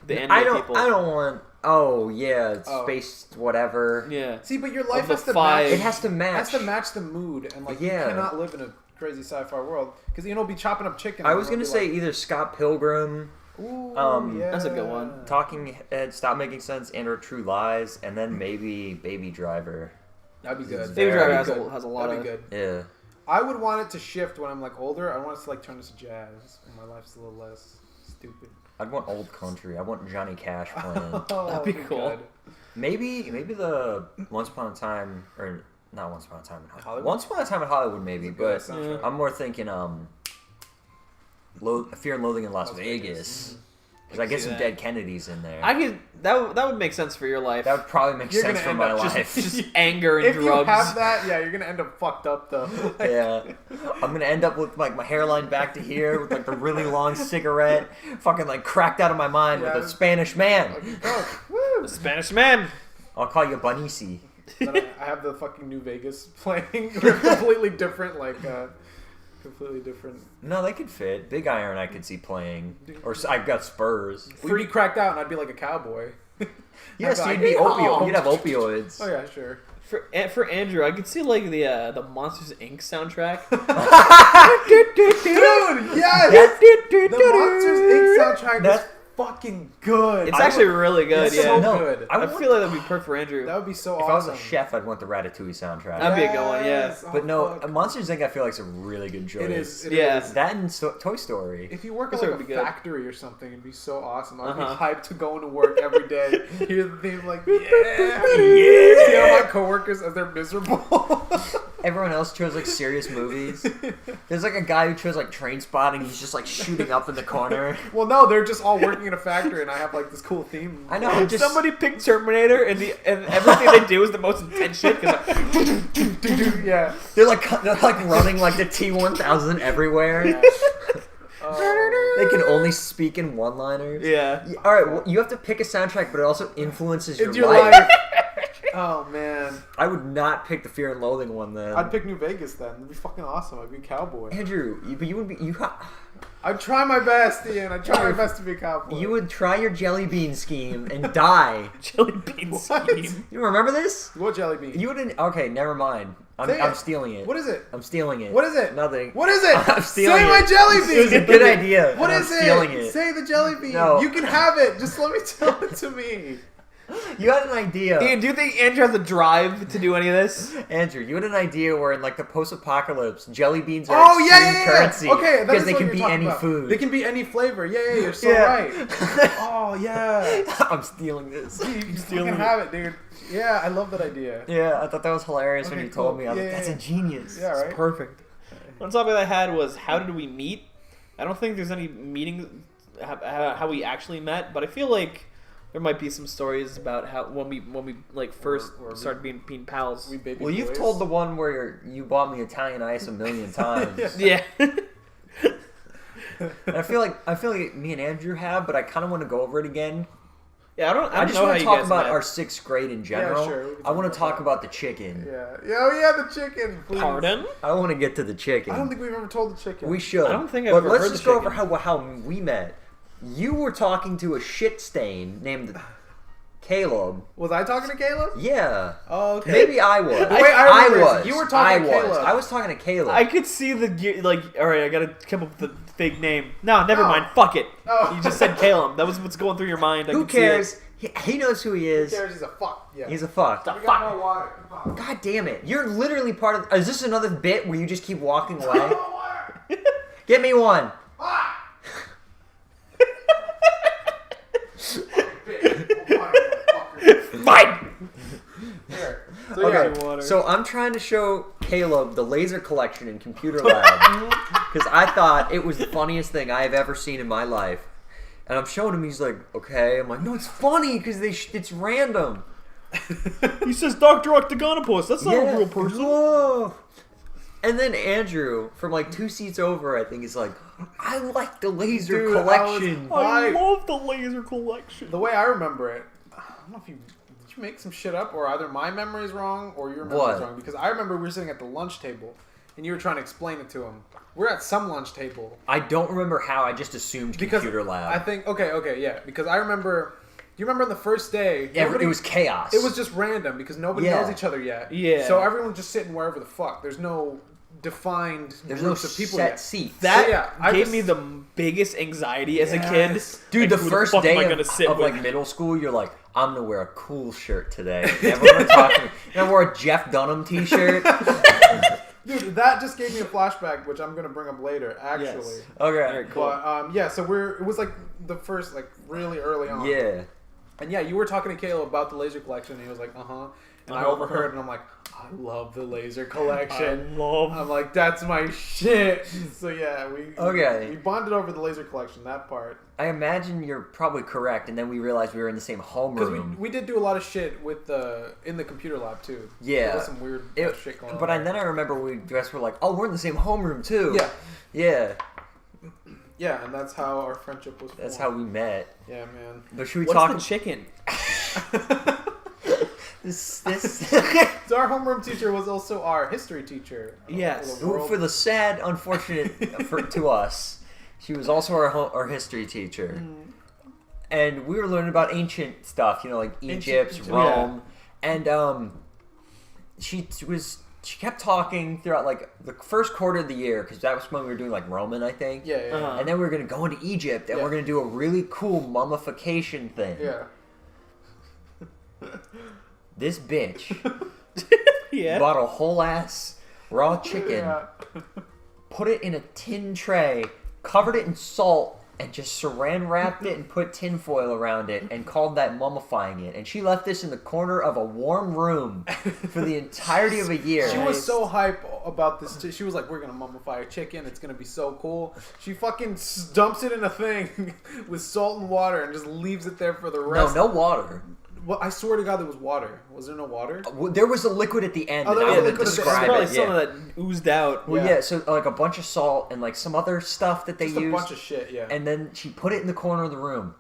C: the anime
D: I don't
C: people.
D: I don't want. Oh yeah, it's
B: Oh.
D: space whatever.
C: Yeah.
B: See, but your life
C: the
B: has to
C: 5.
B: match.
D: It has to match.
B: Has to match the mood, and like
D: Yeah.
B: you cannot live in a crazy sci-fi world because you'll be chopping up chicken.
D: I
B: and
D: was
B: it'll
D: gonna
B: be
D: say
B: like,
D: either Scott Pilgrim,
B: ooh,
D: um,
C: That's a good one.
D: Talking Heads, Stop Making Sense, and or True Lies, and then maybe Baby Driver.
B: That'd be good.
C: Baby
D: Very
C: Driver
B: That'd be
C: has a
B: good.
C: lot
B: That'd
C: of.
B: be good.
D: Yeah.
B: I would want it to shift when I'm like older. I want us to like turn this to jazz, and my life's a little less stupid.
D: I'd want old country. I want Johnny Cash playing.
B: Oh,
C: be cool.
B: good.
D: maybe the Once Upon a Time, or not Once Upon a Time in Hollywood.
B: Hollywood?
D: Once Upon a Time in Hollywood, maybe, but
B: soundtrack.
D: I'm more thinking Fear and Loathing in Las
B: Las
D: Vegas.
B: Vegas.
D: Because I get
C: See
D: some
C: that.
D: dead Kennedys in there.
C: I could that would make sense for your life.
D: That would probably make
B: You're
D: sense
B: gonna
D: for
B: end
D: my
B: up
D: life.
C: just anger and
B: If
C: drugs.
B: you have that, yeah, you're gonna end up fucked up though. Like,
D: Yeah, I'm gonna end up with like my hairline back to here, with like the really long cigarette, fucking like cracked out of my mind with
B: Yeah.
D: a Spanish man.
B: oh, woo.
C: The Spanish man.
D: I'll call you Banici.
B: Then I have the fucking New Vegas playing. completely different, like completely different.
D: No, they could fit. Big Iron I could see playing, or I've got Spurs.
B: We'd be cracked out, and I'd be like a cowboy.
D: Yes,
B: I'd
D: you'd
B: be
D: be
B: like,
D: opioid.
B: "Oh."
D: You'd have opioids.
B: Oh yeah, sure.
C: For Andrew, I could see like the Monsters Inc. soundtrack.
B: Dude, yes. The Monsters Inc. soundtrack
D: That's-
B: is fucking good.
C: It's actually really good.
B: It's
C: Yeah.
B: so
D: No,
B: good.
C: I
D: want-
C: feel like that'd be perfect for Andrew.
B: That would be so
D: If
B: awesome.
D: I was a chef, I'd want the Ratatouille soundtrack.
C: That'd be a good one, yeah.
B: Yes. Oh,
D: But no,
B: fuck.
D: Monsters Inc. I feel like is a really good choice.
B: It is. It
C: Yeah.
B: is.
D: That and Toy Story.
B: If you work at
C: This
B: like
C: would
B: a
C: be good.
B: factory or something, it'd be so awesome. I'd
C: Uh-huh.
B: be hyped to go into work every day. Hear the theme like, yeah. See all my coworkers as they're miserable.
D: Everyone else chose like serious movies. There's like a guy who chose like Train Spotting. He's just like shooting up in the corner.
B: Well, no, they're just all working in a factory, and I have like this cool theme.
D: I know. Just
C: Somebody picked Terminator, and everything they do is the most intense shit. 'Cause
B: Yeah.
D: they're like running like the T-1000 everywhere. They can only speak in one-liners.
C: yeah.
D: All right, well, you have to pick a soundtrack, but it also influences
B: It's
D: your
B: your
D: life.
B: life. Oh man,
D: I would not pick the Fear and Loathing one then.
B: I'd pick New Vegas then. It'd be fucking awesome. I'd be a cowboy.
D: Andrew, you would be
B: I'd try my best, Ian. I'd try my best to be a cowboy.
D: you would try your jelly bean scheme and die.
C: Jelly bean
B: What?
C: scheme.
D: You remember this?
B: What jelly bean?
D: You wouldn't. Okay, never mind.
B: Say
D: I'm
B: it.
D: stealing it.
B: What is it?
D: I'm stealing it.
B: What is it?
D: Nothing.
B: What is it?
D: I'm stealing
B: Say
D: it.
B: my jelly
D: It was a
B: bean.
D: good idea.
B: What
D: and
B: is
D: I'm stealing it.
B: Say the jelly bean.
D: No.
B: You can have it. Just let me tell it to me.
D: You had an idea.
C: Ian, do you think Andrew has the drive to do any of this?
D: Andrew, you had an idea where in like the post-apocalypse, jelly beans are
B: Oh
D: extreme
B: yeah.
D: currency
B: Okay, that
D: because
B: is
D: they
B: what
D: can
B: you're
D: be
B: talking
D: any
B: about.
D: food.
B: They can be any flavor. Yeah, you're so
D: Yeah.
B: right. Oh yeah.
D: I'm stealing this.
B: You can
C: stealing
B: fucking have it, dude. Yeah, I love that idea.
D: Yeah, I thought that was hilarious when
B: Okay,
D: you told
B: cool.
D: me. I was
B: Yeah,
D: like, that's
B: yeah,
D: a genius.
B: Yeah, right.
C: Perfect. One topic I had was how did we meet? I don't think there's any meeting how we actually met, but I feel like there might be some stories about how when we like first
B: Or
C: started being pals.
B: We baby
D: Well, you've
B: boys.
D: told the one where you bought me Italian ice a million times.
C: Yeah.
D: And I feel like me and Andrew have, but I kind of want to go over it again.
C: Yeah, I don't
D: I just
C: know how
D: want to
C: you
D: talk
C: guys
D: about
C: met.
D: our 6th grade in general.
B: sure, we can
D: I want
B: talk
D: to talk
B: about
D: about the chicken.
B: Yeah. Oh yeah, the chicken. Please.
C: Pardon?
D: I want to get to the chicken.
B: I don't think we've ever told the chicken.
D: We should.
C: I don't think I've
D: But
C: ever
D: let's
C: heard
D: just
C: the
D: go over
C: chicken.
D: how we met. You were talking to a shit stain named Caleb.
B: Was I talking to Caleb?
D: Yeah.
B: Oh, okay.
D: Maybe I was.
B: The way I remember
D: was.
B: is you were talking to
D: I was.
B: Caleb.
D: I was talking to Caleb.
C: I could see like all right, I gotta come up with a fake name. No, never
B: No.
C: mind. Fuck it.
B: Oh.
C: You just said Caleb. That was what's going through your mind. I
D: Who
C: could see it.
D: cares? He knows who he
B: Who
D: is.
B: cares? He's a fuck. Yeah.
D: He's a fuck.
B: We got more water. Come on.
D: God damn it. You're literally part of... Is this another bit where you just keep walking away?
B: More water.
D: Get me one.
B: Ah! Bitch. Water, motherfucker.
D: Fine.
B: Here. So, yeah.
D: Okay,
C: water.
D: so I'm trying to show Caleb the laser collection in Computer Lab because I thought it was the funniest thing I have ever seen in my life. And I'm showing him, he's like, okay. I'm like, no, it's funny because it's random.
C: He says Dr. Octagonopus. That's not
D: Yeah.
C: a real person.
D: Whoa. And then Andrew, from like 2 seats over, I think, is like, I like the laser
B: Dude,
D: collection.
C: I
B: I-
C: love the laser collection.
B: The way I remember it, I don't know if did you make some shit up or either my memory's wrong or your memory's
D: What?
B: wrong because I remember we were sitting at the lunch table and you were trying to explain it to him. We're at some lunch table
D: I don't remember how. I just assumed
B: because
D: Computer Lab.
B: I think okay, yeah, because I remember. Do you remember on the first day?
D: It was chaos.
B: It was just random because nobody
D: Yeah.
B: knows each other yet.
C: Yeah.
B: So everyone's just sitting wherever the fuck. There's no defined
D: There's no
B: groups of people
D: set
B: yet.
D: seats.
C: That
B: So, yeah, I
C: gave
B: just-
C: me the biggest anxiety as a kid.
B: Yes.
D: Dude,
C: Like,
D: the
C: who
D: first
C: fuck am
D: day
C: I gonna sit
D: of
C: with?
D: like middle school, you're like, I'm gonna wear a cool shirt today. Everyone talking. And I wore a Jeff Dunham t-shirt.
B: Dude, that just gave me a flashback, which I'm gonna bring up later. Actually.
C: Yes.
D: Okay.
C: All right, cool.
B: But yeah, so it was like the first, like really early on.
D: Yeah.
B: And yeah, you were talking to Caleb about the laser collection, and he was like, and I overheard, and I'm like, I love the laser collection. I'm like, that's my shit. So yeah, we bonded over the laser collection, that part.
D: I imagine you're probably correct, and then we realized we were in the same
B: Because
D: homeroom.
B: we did do a lot of shit with in the computer lab too.
D: Yeah.
B: There was some weird shit going on.
D: But then I remember we just were like, oh, we're in the same homeroom too.
B: Yeah.
D: Yeah.
B: Yeah, and that's how our friendship was formed.
D: That's how we met.
B: Yeah, man.
D: But should we
C: What's
D: talk?
C: the chicken?
D: This.
B: So our homeroom teacher was also our history teacher.
C: Yes.
B: the world.
D: For the sad, unfortunate to us, she was also our history teacher, and we were learning about ancient stuff, like Egypt,
B: Egypt,
D: Rome, and she kept talking throughout like the first quarter of the year because that was when we were doing like Roman, I think.
B: Yeah.
C: Uh-huh.
D: And then we were gonna go into Egypt, and
B: Yeah.
D: we're gonna do a really cool mummification thing.
B: Yeah.
D: This bitch
C: Yeah.
D: bought a whole ass raw chicken.
B: Yeah.
D: Put it in a tin tray, covered it in salt, and just saran wrapped it and put tinfoil around it and called that mummifying it. And she left this in the corner of a warm room for the entirety of a year.
B: She was so hype about this. She was like, "We're gonna mummify a chicken. It's gonna be so cool." She fucking dumps it in a thing with salt and water and just leaves it there for the rest.
D: No water.
B: Well, I swear to God, there was water. Was there no water?
D: There was a liquid at the end.
B: Oh, there
D: and
B: was
D: I
B: a
D: would
B: liquid at the end.
D: describe
C: Probably
D: it.
C: some
D: Yeah.
C: of that oozed out.
D: Well,
B: Yeah.
D: yeah. So like a bunch of salt and like some other stuff that they
B: Just a
D: used.
B: bunch of shit. Yeah.
D: And then she put it in the corner of the room.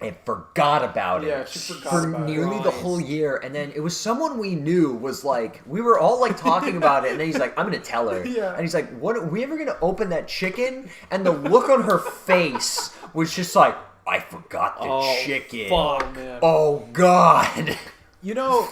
D: and forgot about it.
B: Yeah, she forgot
D: for
B: about it.
D: nearly the whole year, and then it was someone we knew was like, we were all like talking about it, and then he's like, I'm gonna tell her.
B: Yeah.
D: And he's like, what, are we ever gonna open that chicken? And the look on her face was just like, I forgot the chicken.
C: Fuck.
B: Man.
D: Oh god.
B: You know,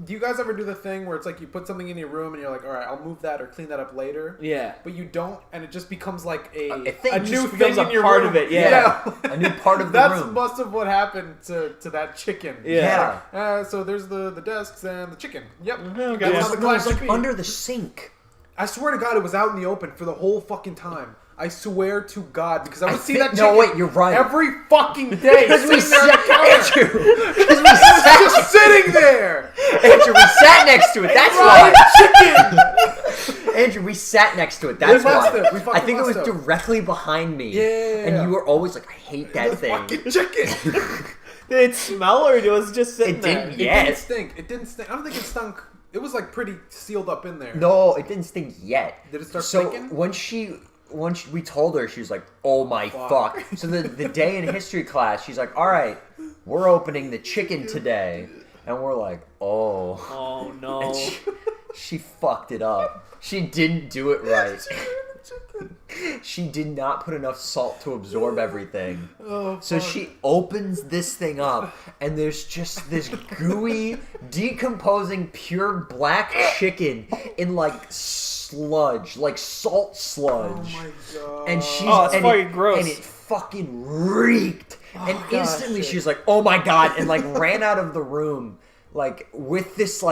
B: do you guys ever do the thing where it's like you put something in your room and you're like, all right, I'll move that or clean that up later?
C: Yeah.
B: But you don't, and it just becomes like a
D: thing
B: new
D: just
B: thing
C: becomes
B: in
C: a
B: your
C: part
B: room.
C: of it, yeah.
D: A new part of the
B: That's
D: room.
B: must have what happened to that chicken.
C: Yeah.
B: So there's the desks and the chicken. Yep.
C: Okay.
B: That's
C: Yeah.
B: how the
D: No, it
B: class
D: was
B: should
D: like
B: be.
D: under the sink.
B: I swear to God, it was out in the open for the whole fucking time. I swear to God, because I would see that chicken.
D: No, wait, you're right.
B: Every fucking day.
D: Because we
B: sitting there on the
D: sat,
B: counter.
D: Andrew. Because we
B: It's
D: sat,
B: just sitting there.
D: Andrew, we sat next to it. That's
B: Fried
D: why.
B: chicken.
D: Andrew, we sat next to it. That's
B: We must
D: why.
B: have. We fucking
D: I think it was
B: must have.
D: directly behind me.
B: Yeah.
D: And you were always like, I hate that
B: The
D: thing.
B: fucking chicken.
C: Did it smell or it was just sitting
D: It
C: there?
D: didn't
B: It
D: yet.
B: didn't stink. It didn't stink. I don't think it stunk. It was like pretty sealed up in there.
D: No, it didn't stink yet.
B: Did it start
D: so
B: stinking?
D: Once we told her, she was like, "Oh my fuck!" So the day in history class, she's like, "All right, we're opening the chicken today," and we're like, "Oh."
C: Oh no.
D: And she fucked it up. She didn't do it right. She did not put enough salt to absorb everything.
B: Oh,
D: So
B: fuck.
D: she opens this thing up, and there's just this gooey, decomposing, pure black chicken in like sludge, like salt sludge.
B: Oh my God.
D: And she's
C: Oh, that's fucking
D: it,
C: gross.
D: And it fucking reeked. And
B: gosh,
D: instantly
B: shit.
D: she's like, "Oh my god!" and like ran out of the room, like with this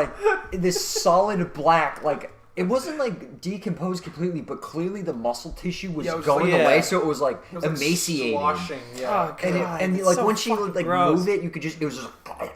D: this solid black like. It wasn't like decomposed completely, but clearly the muscle tissue was
B: Yeah, it was
D: going
C: like-
D: away,
C: yeah.
D: so it was like
B: It was like
D: emaciating.
B: sloshing, yeah.
C: Oh,
D: And
C: God,
D: and
C: it's
D: like
C: so
D: when she would
C: fucking
D: like
C: gross.
D: move it, you could just it was just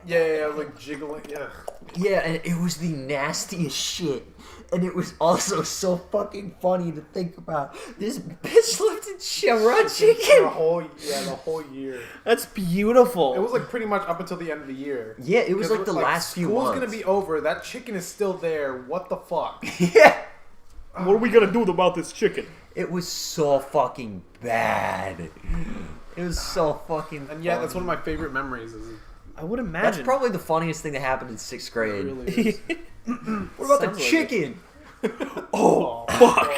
B: Yeah, like jiggling. Yeah.
D: yeah, and it was the nastiest shit. And it was also so fucking funny to think about. This bitch lived in Chevron
B: The
D: chicken.
B: whole year.
C: That's beautiful.
B: It was like pretty much up until the end of the year.
D: Yeah, it was
B: 'Cause
D: like the last few
B: School's
D: months.
B: gonna be over. That chicken is still there. What the fuck?
D: Yeah.
C: What are we gonna do about this chicken?
D: It was so fucking bad. It was so fucking
B: And yeah, that's one
D: funny.
B: of my favorite memories. Is
C: I would
D: That's
C: imagine.
D: probably the funniest thing that happened in 6th
B: it
D: grade.
B: really is.
D: What about
C: Sounds
D: the
C: like
D: chicken?
B: Oh
C: fuck.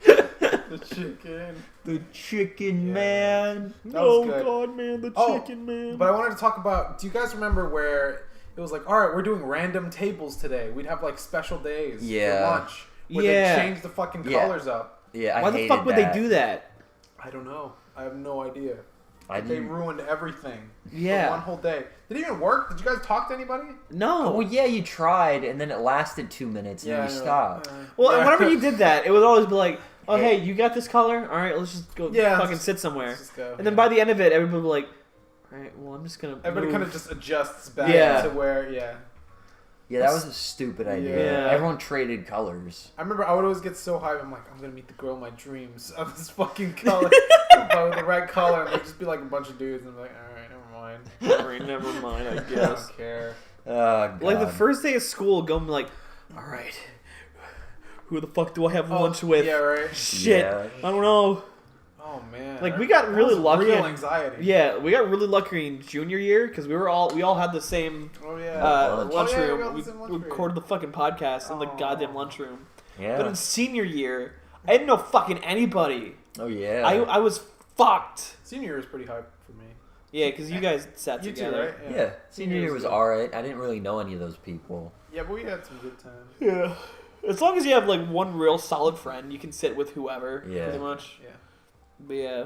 B: The chicken.
D: The chicken,
B: Yeah.
D: man.
B: That
C: Oh
B: was good.
C: god, man, the
B: Oh,
C: chicken, man.
B: But I wanted to talk about. Do you guys remember where it was like, all right, we're doing random tables today? We'd have like special days
D: Yeah.
B: for lunch where
C: Yeah.
B: they change the fucking
D: Yeah.
B: colors up.
D: Yeah, I
C: Why the
D: hated
C: fuck would
D: that.
C: they do that?
B: I don't know. I have no idea.
D: I
B: They
D: didn't.
B: ruined everything.
C: Yeah.
B: For one whole day. Did it even work? Did you guys talk to anybody?
C: No.
D: Well, yeah, you tried, and then it lasted 2 minutes, and then you
B: you're
D: stopped.
B: like,
C: Well,
B: yeah.
C: whenever you did that, it would always be like, "Oh, hey, you got this color? All right, let's just go
B: Yeah,
C: fucking
B: just-
C: sit somewhere."
B: let's just go,
C: And then
B: yeah.
C: by the end of it, everybody would be like, "All right, well, I'm just gonna."
B: Everybody
C: move."
B: kind of just adjusts back
C: Yeah.
B: to where, yeah.
D: Yeah, that was a stupid idea.
C: Yeah.
D: Everyone traded colors.
B: I remember I would always get so hyped. I'm like, I'm gonna meet the girl of my dreams of this fucking color, but with the right color, and they'd just be like a bunch of dudes, and I'm like, all right, never mind.
C: All right, never mind, I
B: I
C: guess.
B: don't care.
D: Oh, God.
C: Like the first day of school, going like, "All right, who the fuck do I have
B: Oh,
C: lunch with?"
B: Yeah, right.
C: Shit,
D: Yeah.
C: I don't know.
B: Oh man.
C: Like, we
B: that-
C: got
B: that
C: really
B: was
C: lucky
B: Real
C: in-
B: anxiety.
C: Yeah, we got really lucky in junior year because we all had the same
B: Oh yeah.
D: Lunch.
C: lunchroom.
B: Oh, yeah, we all
C: we
B: had the same
C: we
B: lunchroom.
C: recorded the fucking podcast in the
B: Aw.
C: goddamn lunchroom.
D: Yeah.
C: But in senior year, I didn't know fucking anybody.
D: Oh, yeah.
C: I was fucked.
B: Senior year was pretty hype for me.
C: Yeah, because you guys sat
B: You too,
C: together.
B: right?
D: Yeah, senior year was
B: good.
D: alright. I didn't really know any of those people.
B: Yeah, but we had some good times.
C: Yeah. As long as you have like one real solid friend, you can sit with whoever.
D: Yeah.
C: Pretty much.
B: Yeah.
C: But yeah,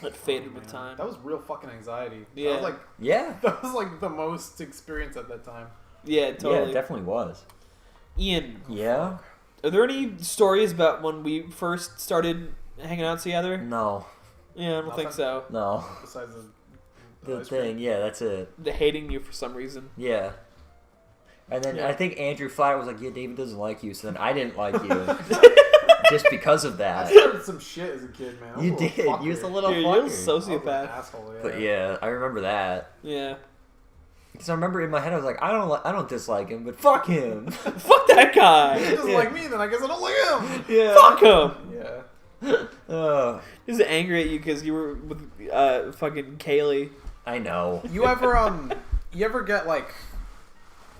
C: it faded with
B: Man,
C: time.
B: That was real fucking anxiety.
C: Yeah.
B: That was like
D: Yeah.
B: that was like the most experience at that time.
C: Yeah,
D: Yeah,
C: totally.
D: it definitely was.
C: Ian,
D: Yeah?
C: are there any stories about when we first started hanging out together?
D: No.
C: Yeah, I don't think
B: Nothing?
C: so.
D: No.
B: Besides
D: The
B: ice cream.
D: thing, yeah, that's it.
C: The hating you for some reason.
D: Yeah. And then
C: Yeah.
D: I think Andrew Flat was like, yeah, David doesn't like you, so then I didn't like you. Just because of
B: I
D: that.
B: started some shit as a kid, man. I was
D: You
B: a little
D: did.
B: fucker.
D: You was a little
C: Dude, you're a
D: fucker.
B: I was an
C: sociopath.
B: asshole, yeah.
D: But yeah, I remember that.
C: Yeah.
D: Because I remember in my head I was like, I don't dislike him, but fuck him.
C: Fuck that guy.
B: He doesn't
D: Yeah.
B: like me, then I guess I don't like him.
D: Yeah.
C: Fuck him.
B: Yeah.
C: He's angry at you because you were with fucking Kaylee.
D: I know.
B: You ever get like,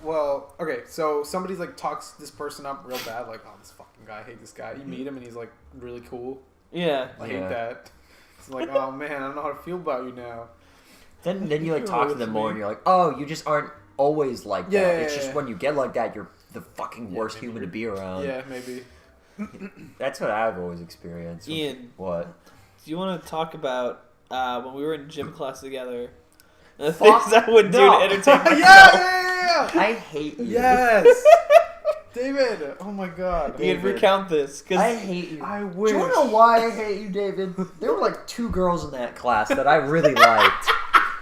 B: well, okay, so somebody's like talks this person up real bad, like, oh, this fucking guy, I hate this guy. You meet him and he's like really cool.
C: Yeah.
B: I hate that. It's like, oh man, I don't know how to feel about you now.
D: Then you like talk to them more and you're like, oh, you just aren't always like that.
B: Yeah,
D: It's just when you get like that, you're the fucking worst human to be around.
B: Yeah, maybe.
D: That's what I've always experienced.
C: Ian.
D: What?
C: Do you want to talk about when we were in gym class together? The things I would do to entertain myself.
B: Yeah.
D: I hate you.
B: Yes. David, oh my god.
C: Ian, recount this. Cause
D: I hate you.
B: I wish.
D: Do you want to know why I hate you, David? There were like 2 girls in that class that I really liked.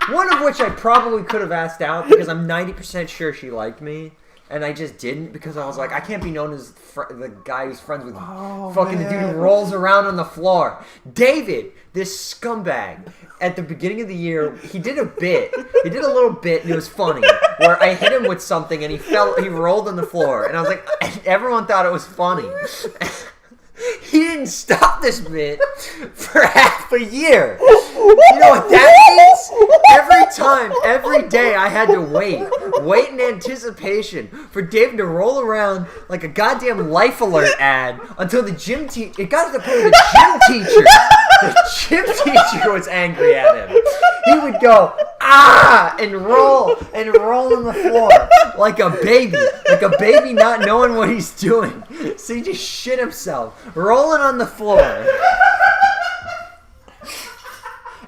D: One of which I probably could have asked out because I'm 90% sure she liked me. And I just didn't because I was like, I can't be known as the guy who's friends with fucking the dude who rolls around on the floor. David, this scumbag, at the beginning of the year, he did a bit. He did a little bit and it was funny where I hit him with something and he rolled on the floor. And I was like, and everyone thought it was funny. He didn't stop this bit for half a year. You know what that means? Every day I had to wait in anticipation for David to roll around like a goddamn Life Alert ad until the gym teacher, it got to the point where the gym teacher was angry at him. He would go, and roll on the floor like a baby not knowing what he's doing. So he just shit himself, rolling on the floor.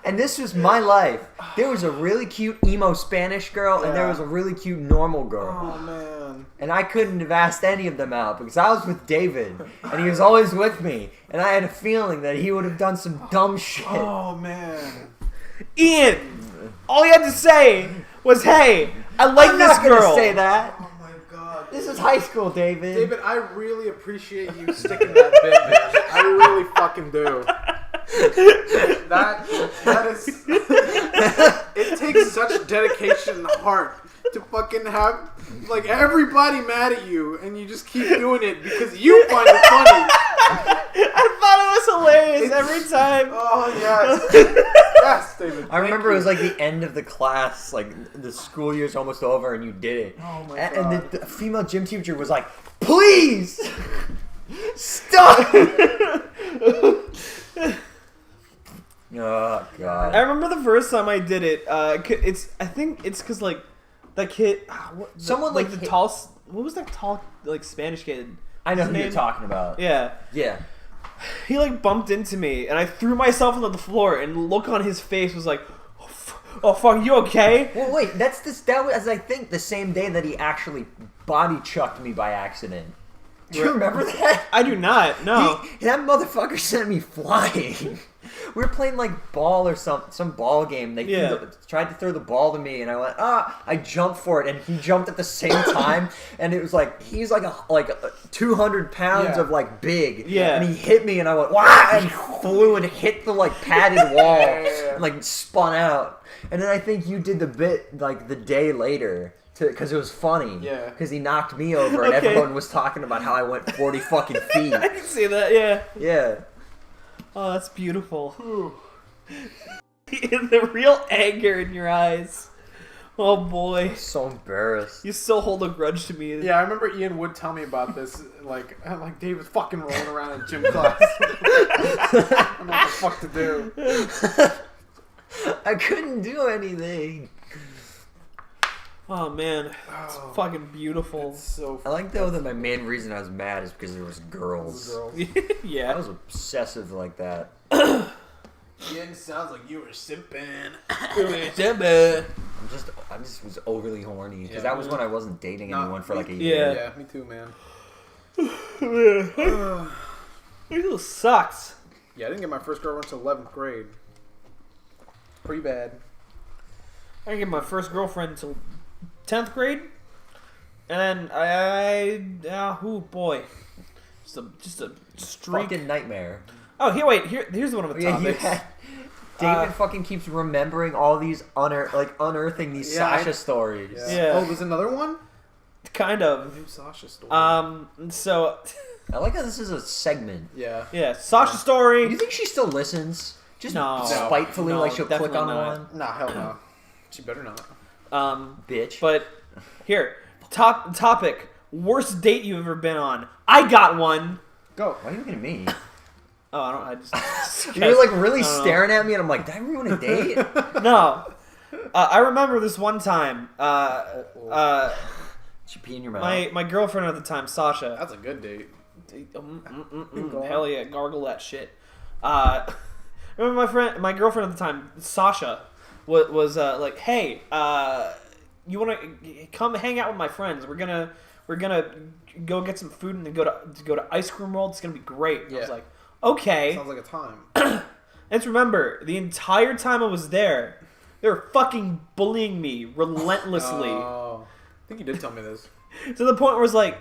D: And this was my life. There was a really cute emo Spanish girl, and there was a really cute normal girl.
B: Oh, man.
D: And I couldn't have asked any of them out because I was with David, and he was always with me. And I had a feeling that he would have done some dumb shit.
B: Oh, man.
C: Ian, all you had to say was, hey, I like
D: I'm
C: this
D: not
C: girl.
D: gonna say that.
B: Oh, my God.
D: This is high school, David.
B: David, I really appreciate you sticking that bit, man. I really fucking do. That is... It takes such dedication and heart to fucking have, like, everybody mad at you, and you just keep doing it because you find it funny.
C: I thought it was hilarious every time.
B: Oh, yes. Yes, David.
D: I remember it was like the end of the class, like the school year's almost over, and you did it.
B: Oh my
D: And
B: God.
D: the female gym teacher was like, "Please stop." Oh God!
C: I remember the first time I did it. I think it's because like that kid.
D: Someone
C: like
D: like
C: the tall. What was that tall like Spanish kid?
D: I know
C: His
D: who you're
C: name?
D: talking about.
C: Yeah.
D: Yeah.
C: He like bumped into me, and I threw myself onto the floor, and the look on his face was like, "Oh fuck, you okay?"
D: Well, wait. That was I think the same day that he actually body chucked me by accident. Do you remember that?
C: I do not. No.
D: That motherfucker sent me flying. We were playing like ball or some ball game. They tried to throw the ball to me, and I went I jumped for it, and he jumped at the same time, and it was like he's like a 200 pounds of like big, and he hit me, and I went wow, and flew and hit the like padded wall, and like spun out, and then I think you did the bit like the day later. Because it was funny. Yeah. Because he knocked me over and everyone was talking about how I went 40 fucking feet.
C: I can see that, yeah.
D: Yeah.
C: Oh, that's beautiful. The real anger in your eyes. Oh, boy.
D: I'm so embarrassed.
C: You still hold a grudge to me.
B: Yeah, I remember Ian would tell me about this. Like David fucking rolling around in gym class. I don't know what the fuck to do.
D: I couldn't do anything.
C: Oh man, it's fucking beautiful.
B: It's so
D: I like though that my main reason I was mad is because there was girls.
C: Yeah.
D: I was obsessive like that.
B: Ian sounds like you were simping.
D: I just was overly horny because that was when I wasn't dating anyone for like a
B: year.
D: year.
B: Yeah, me too, man.
C: It sucks.
B: Yeah, I didn't get my first girlfriend until 11th grade. Pretty bad.
C: I didn't get my first girlfriend until 10th grade, and then oh boy, just a streak.
D: Fucking nightmare.
C: Oh, here's one of the topics.
D: David fucking keeps remembering all these unearthing these Sasha stories.
C: Yeah.
B: Oh, there's another one?
C: Kind of.
B: New Sasha story.
C: So
D: I like how this is a segment.
B: Yeah.
C: Yeah, Sasha story.
D: You think she still listens? Just
C: No.
D: spitefully,
C: No,
D: like she'll click on
C: definitely not.
D: one?
B: Nah, hell no. She better not.
D: Bitch.
C: But here, topic. Worst date you've ever been on. I got one.
B: Go.
D: Why are you looking at me?
C: Oh, I just.
D: You were like really staring at me, and I'm like, did I ruin a date?
C: No. I remember this one time.
D: Did you pee in your mouth?
C: My girlfriend at the time, Sasha.
B: That's a good date.
C: Hell yeah, gargle that shit. Remember my girlfriend at the time, Sasha, was like, hey, you want to come hang out with my friends? We're gonna go get some food and then go to Ice Cream World. It's gonna be great. And I was like, okay.
B: Sounds like a time.
C: Let's remember, the entire time I was there, they were fucking bullying me relentlessly.
B: Oh, I think you did tell me this.
C: To the point where I was like,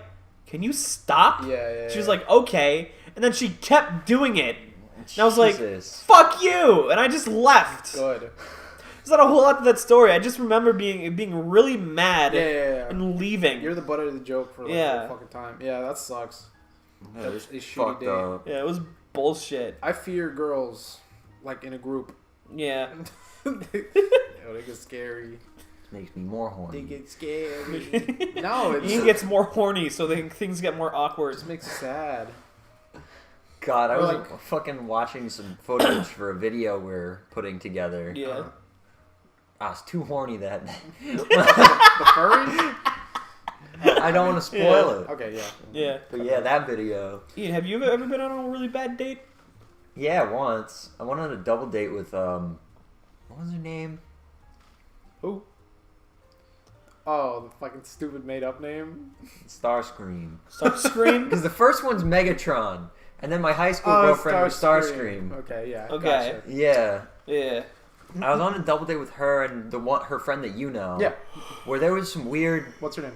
C: can you stop?
B: Yeah.
C: She was like, okay. And then she kept doing it. And I was like,
D: Jesus.
C: fuck you! And I just left.
B: Good.
C: There's not a whole lot to that story. I just remember being really mad
B: Yeah.
C: and leaving.
B: You're the butt of the joke for like the whole fucking time. Yeah, that sucks.
D: Yeah,
B: That's
D: this
B: a shitty
D: fucked
B: date.
D: up.
C: Yeah, it was bullshit.
B: I fear girls, like in a group.
C: Yeah.
B: They get scary.
D: Makes me more
B: They
D: horny.
B: get scary. No, it
C: Ian gets more horny, so things get more awkward.
B: just makes you sad.
D: God, I
B: Or
D: was
B: like-
D: fucking watching some footage for a video we're putting together.
C: Yeah.
D: I was too horny that
B: The furry?
D: I don't want to spoil it.
B: Okay, yeah.
C: Yeah.
D: But yeah, that video.
C: Ian, have you ever been on a really bad date?
D: Yeah, once. I went on a double date with, what was her name?
B: Who? Oh, the fucking stupid made-up name?
D: Starscream.
C: Starscream?
D: Because the first one's Megatron, and then my high school
B: Oh,
D: girlfriend was Starscream.
B: Okay, yeah.
C: Okay.
B: Gotcha.
D: Yeah.
C: Yeah.
D: I was on a double date with her and her friend that you know.
B: Yeah.
D: Where there was some weird...
B: What's her name?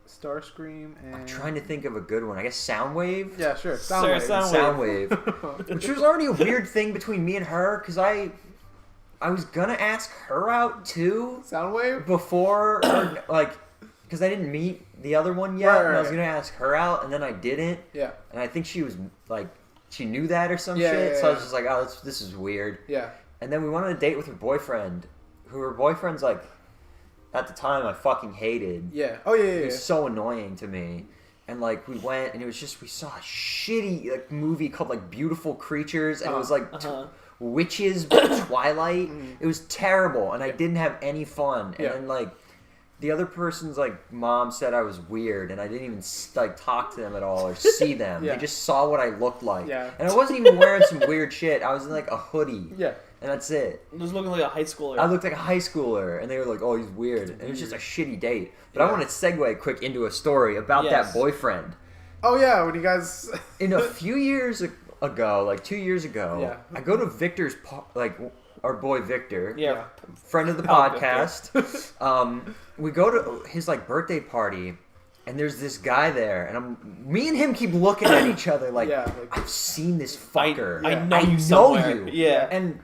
B: Starscream and...
D: I'm trying to think of a good one. I guess Soundwave?
B: Yeah, sure.
C: Sure,
B: Soundwave.
D: Soundwave. Which was already a weird thing between me and her, because I was gonna ask her out too
B: Soundwave?
D: before, or, like, because I didn't meet the other one yet,
B: Right,
D: and I was
B: right.
D: gonna ask her out, and then I didn't,
B: Yeah.
D: and I think she was like, she knew that or some
B: Yeah,
D: shit,
B: yeah,
D: so I was
B: yeah.
D: just like, oh, this is weird.
B: Yeah.
D: And then we went on a date with her boyfriend, who her boyfriend's like, at the time I fucking hated.
B: Yeah. Oh, yeah,
D: He
B: yeah.
D: was so annoying to me. And like we went and it was just we saw a shitty like movie called like Beautiful Creatures and it was like witches but Twilight. It was terrible and I didn't have any fun. And
B: Yeah.
D: then like the other person's like mom said I was weird and I didn't even like talk to them at all or see them.
B: Yeah.
D: They just saw what I looked like.
B: Yeah.
D: And I wasn't even wearing some weird shit. I was in like a hoodie.
B: Yeah.
D: And that's it.
C: He was looking like a high schooler.
D: I looked like a high schooler, and they were like, "Oh, he's weird," and it was just a shitty date. But I
B: Yeah.
D: want to segue quick into a story about
C: Yes.
D: that boyfriend.
B: Oh, yeah, when you guys...
D: In a few years ago, like 2 years ago,
B: Yeah.
D: I go to Victor's, like our boy Victor,
C: yeah.
D: friend of the
C: Oh,
D: podcast. We go to his like birthday party, and there's this guy there, and me and him keep looking at each other like,
B: Yeah, like-
D: I've seen this fucker.
C: I know
D: I
C: you
D: know
C: somewhere.
D: you.
C: Yeah.
D: And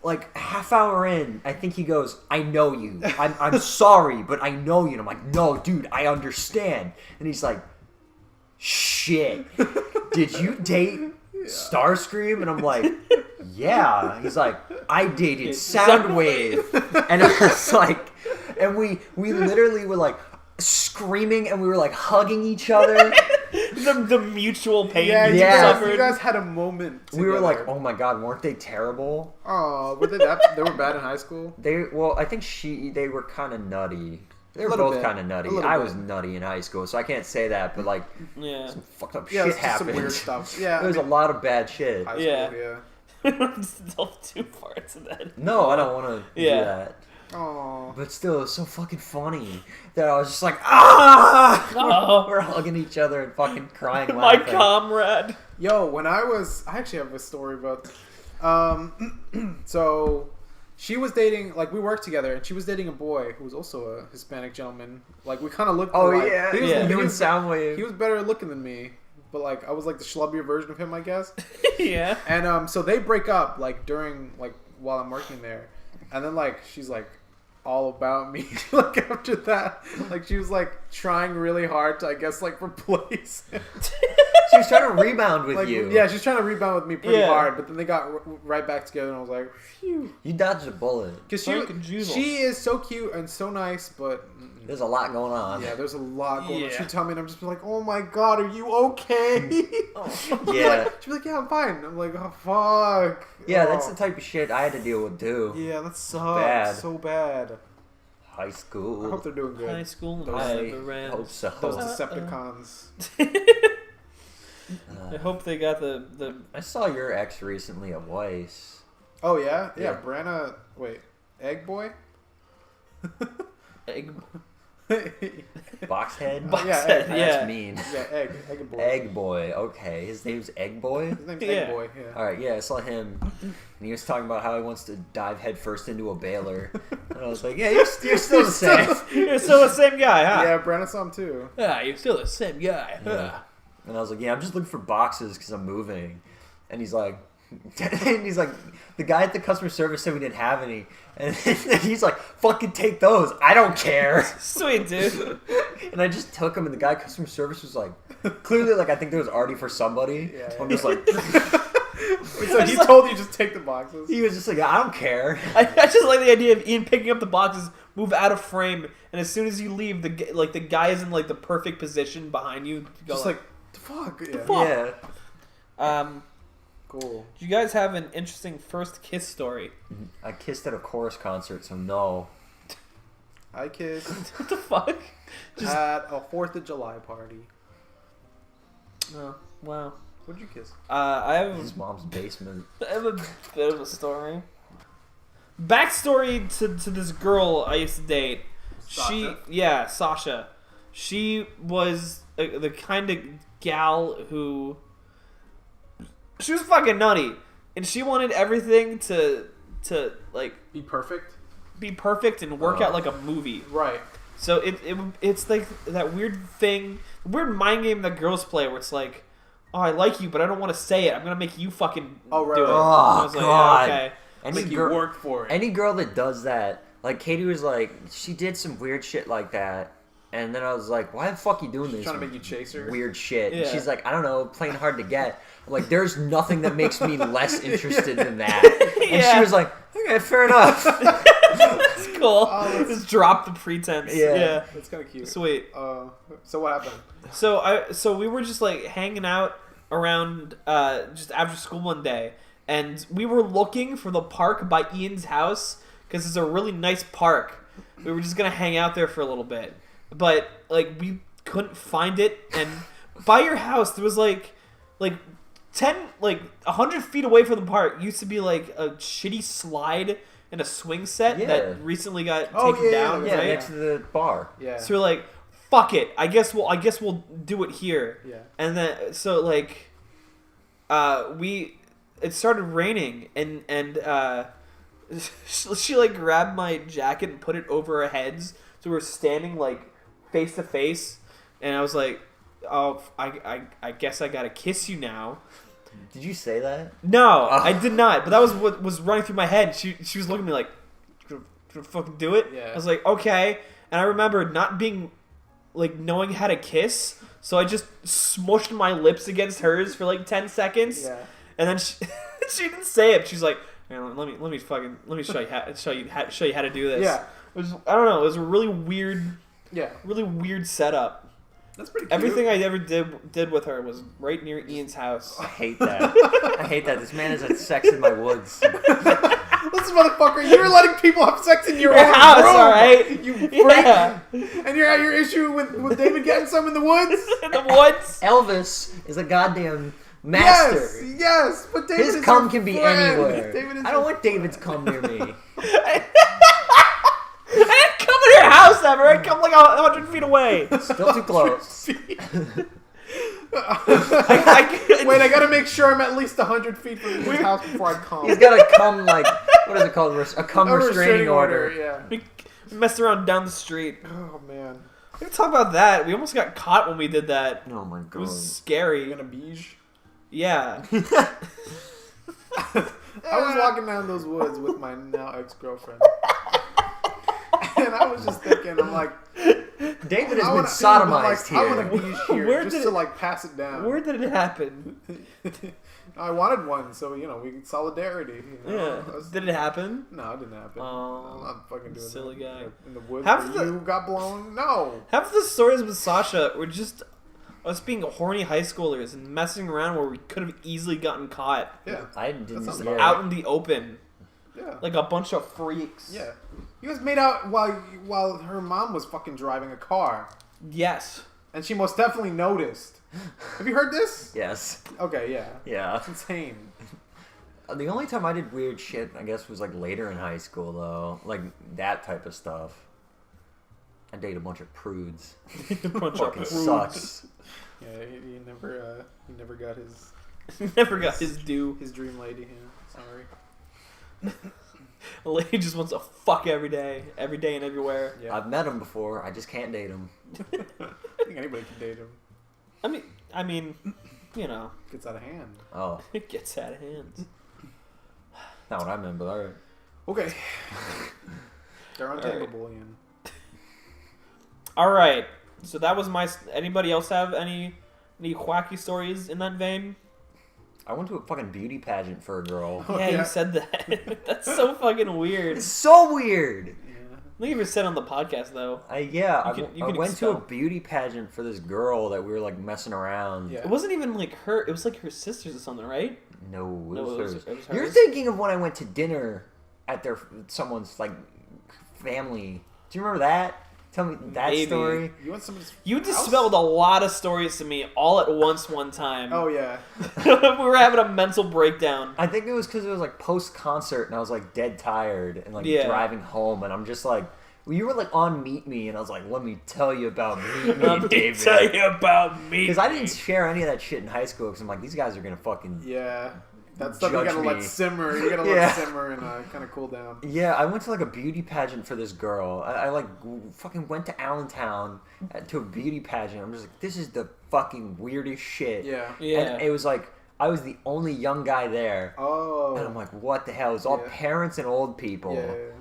D: like a half hour in, I think he goes, I know you. I'm sorry, but I know you. And I'm like, no, dude, I understand. And he's like, shit. Did you date Starscream? And I'm like, yeah. He's like, I dated Soundwave. And I was like, and we literally were like screaming and we were like hugging each other.
C: the mutual pain
B: Yeah,
C: you
B: you,
D: Yeah.
B: guys,
C: suffered.
B: you guys had a moment
D: We were like,
B: together.
D: oh my god, weren't they terrible?
B: Oh, were they they were bad in high school?
D: Well, I think they were kind of nutty. They were
B: Little
D: both
B: bit.
D: kind of nutty.
B: A little
D: I
B: bit.
D: was nutty in high school, so I can't say that, but like
C: Yeah.
D: some fucked up
B: Yeah,
D: shit
B: it's just some
D: happened.
B: weird stuff. Yeah,
D: There was a lot of bad shit.
B: high school,
C: Yeah.
B: yeah.
C: Don't delve too far into that.
D: No, I don't want to
C: Yeah.
D: do that.
B: Oh,
D: But still, it was so fucking funny that I was just like, ah!
C: Oh.
D: We're hugging each other and fucking crying,
C: My
D: laughing.
C: comrade.
B: yo, when I actually have a story about. So, she was dating, like we worked together, and she was dating a boy who was also a Hispanic gentleman. Like we kind of looked.
D: Oh
B: alike.
D: yeah,
B: He was,
C: Yeah.
B: he
D: you and
B: was-
D: Soundwave.
B: He was better looking than me, but like I was like the schlubbier version of him, I guess.
C: Yeah.
B: And so they break up like during like while I'm working there, and then like she's like, all about me. Like after that, like she was like trying really hard to, I guess, like replace him.
D: She was trying to rebound with
B: Like,
D: you.
B: yeah, she's trying to rebound with me pretty
C: Yeah.
B: hard, but then they got right back together, and I was like, phew.
D: You dodged a bullet.
B: Because
C: Frank and Jules.
B: she is so cute and so nice, but
D: There's a lot going on.
B: yeah, there's a lot going on.
C: Yeah.
B: She'd tell me, and I'm just like, oh my god, are you okay?
D: Yeah.
B: She'd be like, yeah, I'm fine. I'm like, oh fuck.
D: Yeah,
B: Oh.
D: that's the type of shit I had to deal with too.
B: Yeah, that sucks.
D: Bad.
B: So bad.
D: High school.
B: I hope they're doing good.
C: High school.
D: I
C: never ran.
D: hope so.
B: Those Decepticons.
C: I hope they got the.
D: I saw your ex recently at Weiss.
B: Oh yeah, yeah.
D: Yeah.
B: Branna. Wait, Egg Boy.
C: Egg.
D: Boxhead?
C: Box
B: Yeah,
C: head,
B: egg.
C: yeah.
D: That's mean.
B: Yeah, Egg Boy.
D: Egg Boy. Okay. His name's Egg Boy?
B: His name's
C: Yeah.
B: Egg Boy. Yeah.
D: Alright, yeah, I saw him. And he was talking about how he wants to dive headfirst into a baler. And I was like, yeah, you're still the same.
C: You're still the same guy, huh?
B: Yeah, Branna saw him too.
C: Yeah, you're still the same guy.
D: Yeah. And I was like, yeah, I'm just looking for boxes because I'm moving. And he's like, the guy at the customer service said we didn't have any. And he's like, fucking take those. I don't care.
C: Sweet, dude.
D: And I just took them, and the guy at customer service was like, clearly, like, I think there was already for somebody.
B: Yeah,
D: I'm
B: yeah.
D: just like,
B: So he told you just take the boxes.
D: he was just like, I don't care.
C: I just like the idea of Ian picking up the boxes, move out of frame, and as soon as you leave, the guy is in like the perfect position behind you. To go
B: Just like, the fuck. Yeah.
C: fuck?
D: Yeah.
B: Cool.
C: Do you guys have an interesting first kiss story?
D: I kissed at a chorus concert, so no.
B: I kissed
C: What the fuck? Just
B: at a 4th of July party.
C: oh, wow.
B: What'd you kiss?
C: I have
D: His mom's basement.
C: I have a bit of a story. Backstory to this girl I used to date.
B: Sasha?
C: Sasha. She was the kind of gal who she was fucking nutty, and she wanted everything to like
B: Be perfect?
C: be perfect and work out like a movie.
B: Right.
C: So it's like that weird thing, weird mind game that girls play where it's like, oh, I like you, but I don't want to say it. I'm gonna make you fucking
B: Oh, right,
C: do it.
B: right.
C: And
D: Oh,
C: I was like,
D: God.
C: yeah, okay.
B: Like you worked for it.
D: Any girl that does that, like Katie was like, she did some weird shit like that, and then I was like, why the fuck you doing this?
B: Trying to make you chase her?
D: Weird shit. And
C: Yeah.
D: she's like, I don't know, playing hard to get. I'm like, there's nothing that makes me less interested than that. And
C: Yeah.
D: she was like, okay, fair enough.
C: That's cool.
B: Oh, that's-
C: Just drop the pretense.
D: Yeah.
C: Yeah.
B: That's kind of cute.
C: Sweet.
B: So what happened?
C: So we were just like hanging out around just after school one day, and we were looking for the park by Ian's house because it's a really nice park. We were just gonna hang out there for a little bit, but like we couldn't find it. And by your house there was like 100 feet away from the park used to be like a shitty slide and a swing set
D: Yeah.
C: that recently got
B: Oh,
C: taken
B: yeah,
C: down.
D: Yeah,
C: right?
D: next to the bar.
B: Yeah.
C: So we're like, fuck it. I guess we'll do it here.
B: Yeah.
C: And then so like, it started raining and she like grabbed my jacket and put it over our heads, so we were standing like face to face, and I was like, oh, I guess I gotta kiss you now.
D: Did you say that?
C: No, I did not. But that was what was running through my head. She was looking at me like, gonna fucking do it.
B: Yeah.
C: I was like, okay. And I remember not being like knowing how to kiss, so I just smushed my lips against hers for like 10 seconds.
B: Yeah.
C: And then she, she didn't say it. She's like, "Here, let me show you how to do this."
B: Yeah.
C: It was, I don't know. It was a really weird setup.
B: That's pretty cute.
C: Everything I ever did with her was right near Ian's house.
D: I hate that. I hate that. This man has had sex in my woods.
B: Listen, motherfucker, you're letting people have sex in your
C: Your
B: own
C: house,
B: room.
C: all right?
B: You freak.
C: Yeah.
B: And you're at your issue with David getting some in the woods?
C: In the woods.
D: Elvis is a goddamn master.
B: Yes, but David
D: His
B: is
D: cum
B: your
D: can be
B: friend.
D: anywhere.
B: David is
D: I don't
B: your
D: want David's cum near me.
C: I didn't come to your house ever. I come like 100 feet away.
D: Still too close.
B: Wait, I gotta make sure I'm at least 100 feet from his house before I come.
D: He's got a cum, like, what is it called? A cum
B: A
D: restraining order.
B: Yeah.
C: We messed around down the street.
B: Oh man,
C: We can talk about that. We almost got caught when we did that.
D: Oh my
C: It
D: god.
C: was scary.
B: you gonna beige?
C: Yeah.
B: I was walking down those woods with my now ex-girlfriend, I was just thinking, I'm like,
D: David has
B: I
D: been
B: wanna-
D: sodomized
B: I'm like, I
D: here.
B: want a beach here
C: Where
B: just
C: did
B: to
C: it-
B: like pass it down.
C: Where did it happen?
B: I wanted one, so we solidarity.
C: Yeah. Did it happen?
B: No, it didn't happen.
C: Oh,
B: I'm not fucking doing
C: silly
B: that.
C: guy.
B: In the woods
C: Half
B: where
C: the-
B: you got blown? No.
C: Half of the stories with Sasha were just us being horny high schoolers and messing around where we could have easily gotten caught
B: Yeah.
D: I didn't.
B: sounds
D: Yeah.
C: out in the open,
B: Yeah.
C: like a bunch of freaks.
B: Yeah. You guys made out while her mom was fucking driving a car.
C: Yes.
B: And she most definitely noticed. Have you heard this?
D: Yes.
B: Okay, yeah.
D: Yeah.
B: It's insane.
D: The only time I did weird shit, I guess, was like later in high school, though. Like that type of stuff. I dated a bunch of prudes.
C: A bunch of
D: Fucking
C: prudes.
D: sucks.
B: Yeah, he never got his
C: Never got his due.
B: his dream lady. Yeah, sorry.
C: A lady just wants to fuck every day and everywhere.
B: Yeah.
D: I've met him before. I just can't date him.
B: I think anybody can date him.
C: I mean, you know,
B: Gets out of hand.
D: Oh,
C: it gets out of hand.
D: not what I meant, but alright.
B: Okay. They're untamable, Ian.
C: All right. So that was my. Anybody else have any quacky stories in that vein?
D: I went to a fucking beauty pageant for a girl.
B: Oh,
C: Yeah,
B: yeah.
C: you said that. That's so fucking weird.
D: It's so weird.
B: Yeah.
C: I think you ever said on the podcast though.
D: I
C: You can
D: went to a
C: expel.
D: beauty pageant for this girl that we were like messing around.
B: Yeah.
C: It wasn't even like her. It was like her sisters or something, right?
D: No, it
C: No,
D: was
C: it was-
D: hers.
C: it was
D: You're
C: hers?
D: thinking of when I went to dinner at someone's like family. Do you remember that? Tell me that
C: Maybe.
D: story.
B: You want somebody's
C: You
B: house?
C: dispelled a lot of stories to me all at once one time.
B: Oh yeah.
C: We were having a mental breakdown.
D: I think it was because it was like post concert and I was like dead tired and like
C: Yeah.
D: driving home and I'm just like, well, you were like on Meet Me and I was like, let me tell you about Meet Me,
C: Let me
D: David.
C: tell you about me.
D: Because I didn't share any of that shit in high school because I'm like, these guys are gonna fucking.
B: Yeah. That stuff you
D: Judge
B: gotta
D: me.
B: let simmer. You gotta
D: Yeah.
B: let simmer and kind of cool down.
D: Yeah, I went to like a beauty pageant for this girl. I like fucking went to Allentown to a beauty pageant. I'm just like, this is the fucking weirdest shit.
B: Yeah.
C: Yeah.
D: And it was like, I was the only young guy there.
B: Oh.
D: And I'm like, what the hell? It was all
B: Yeah.
D: parents and old people.
B: Yeah.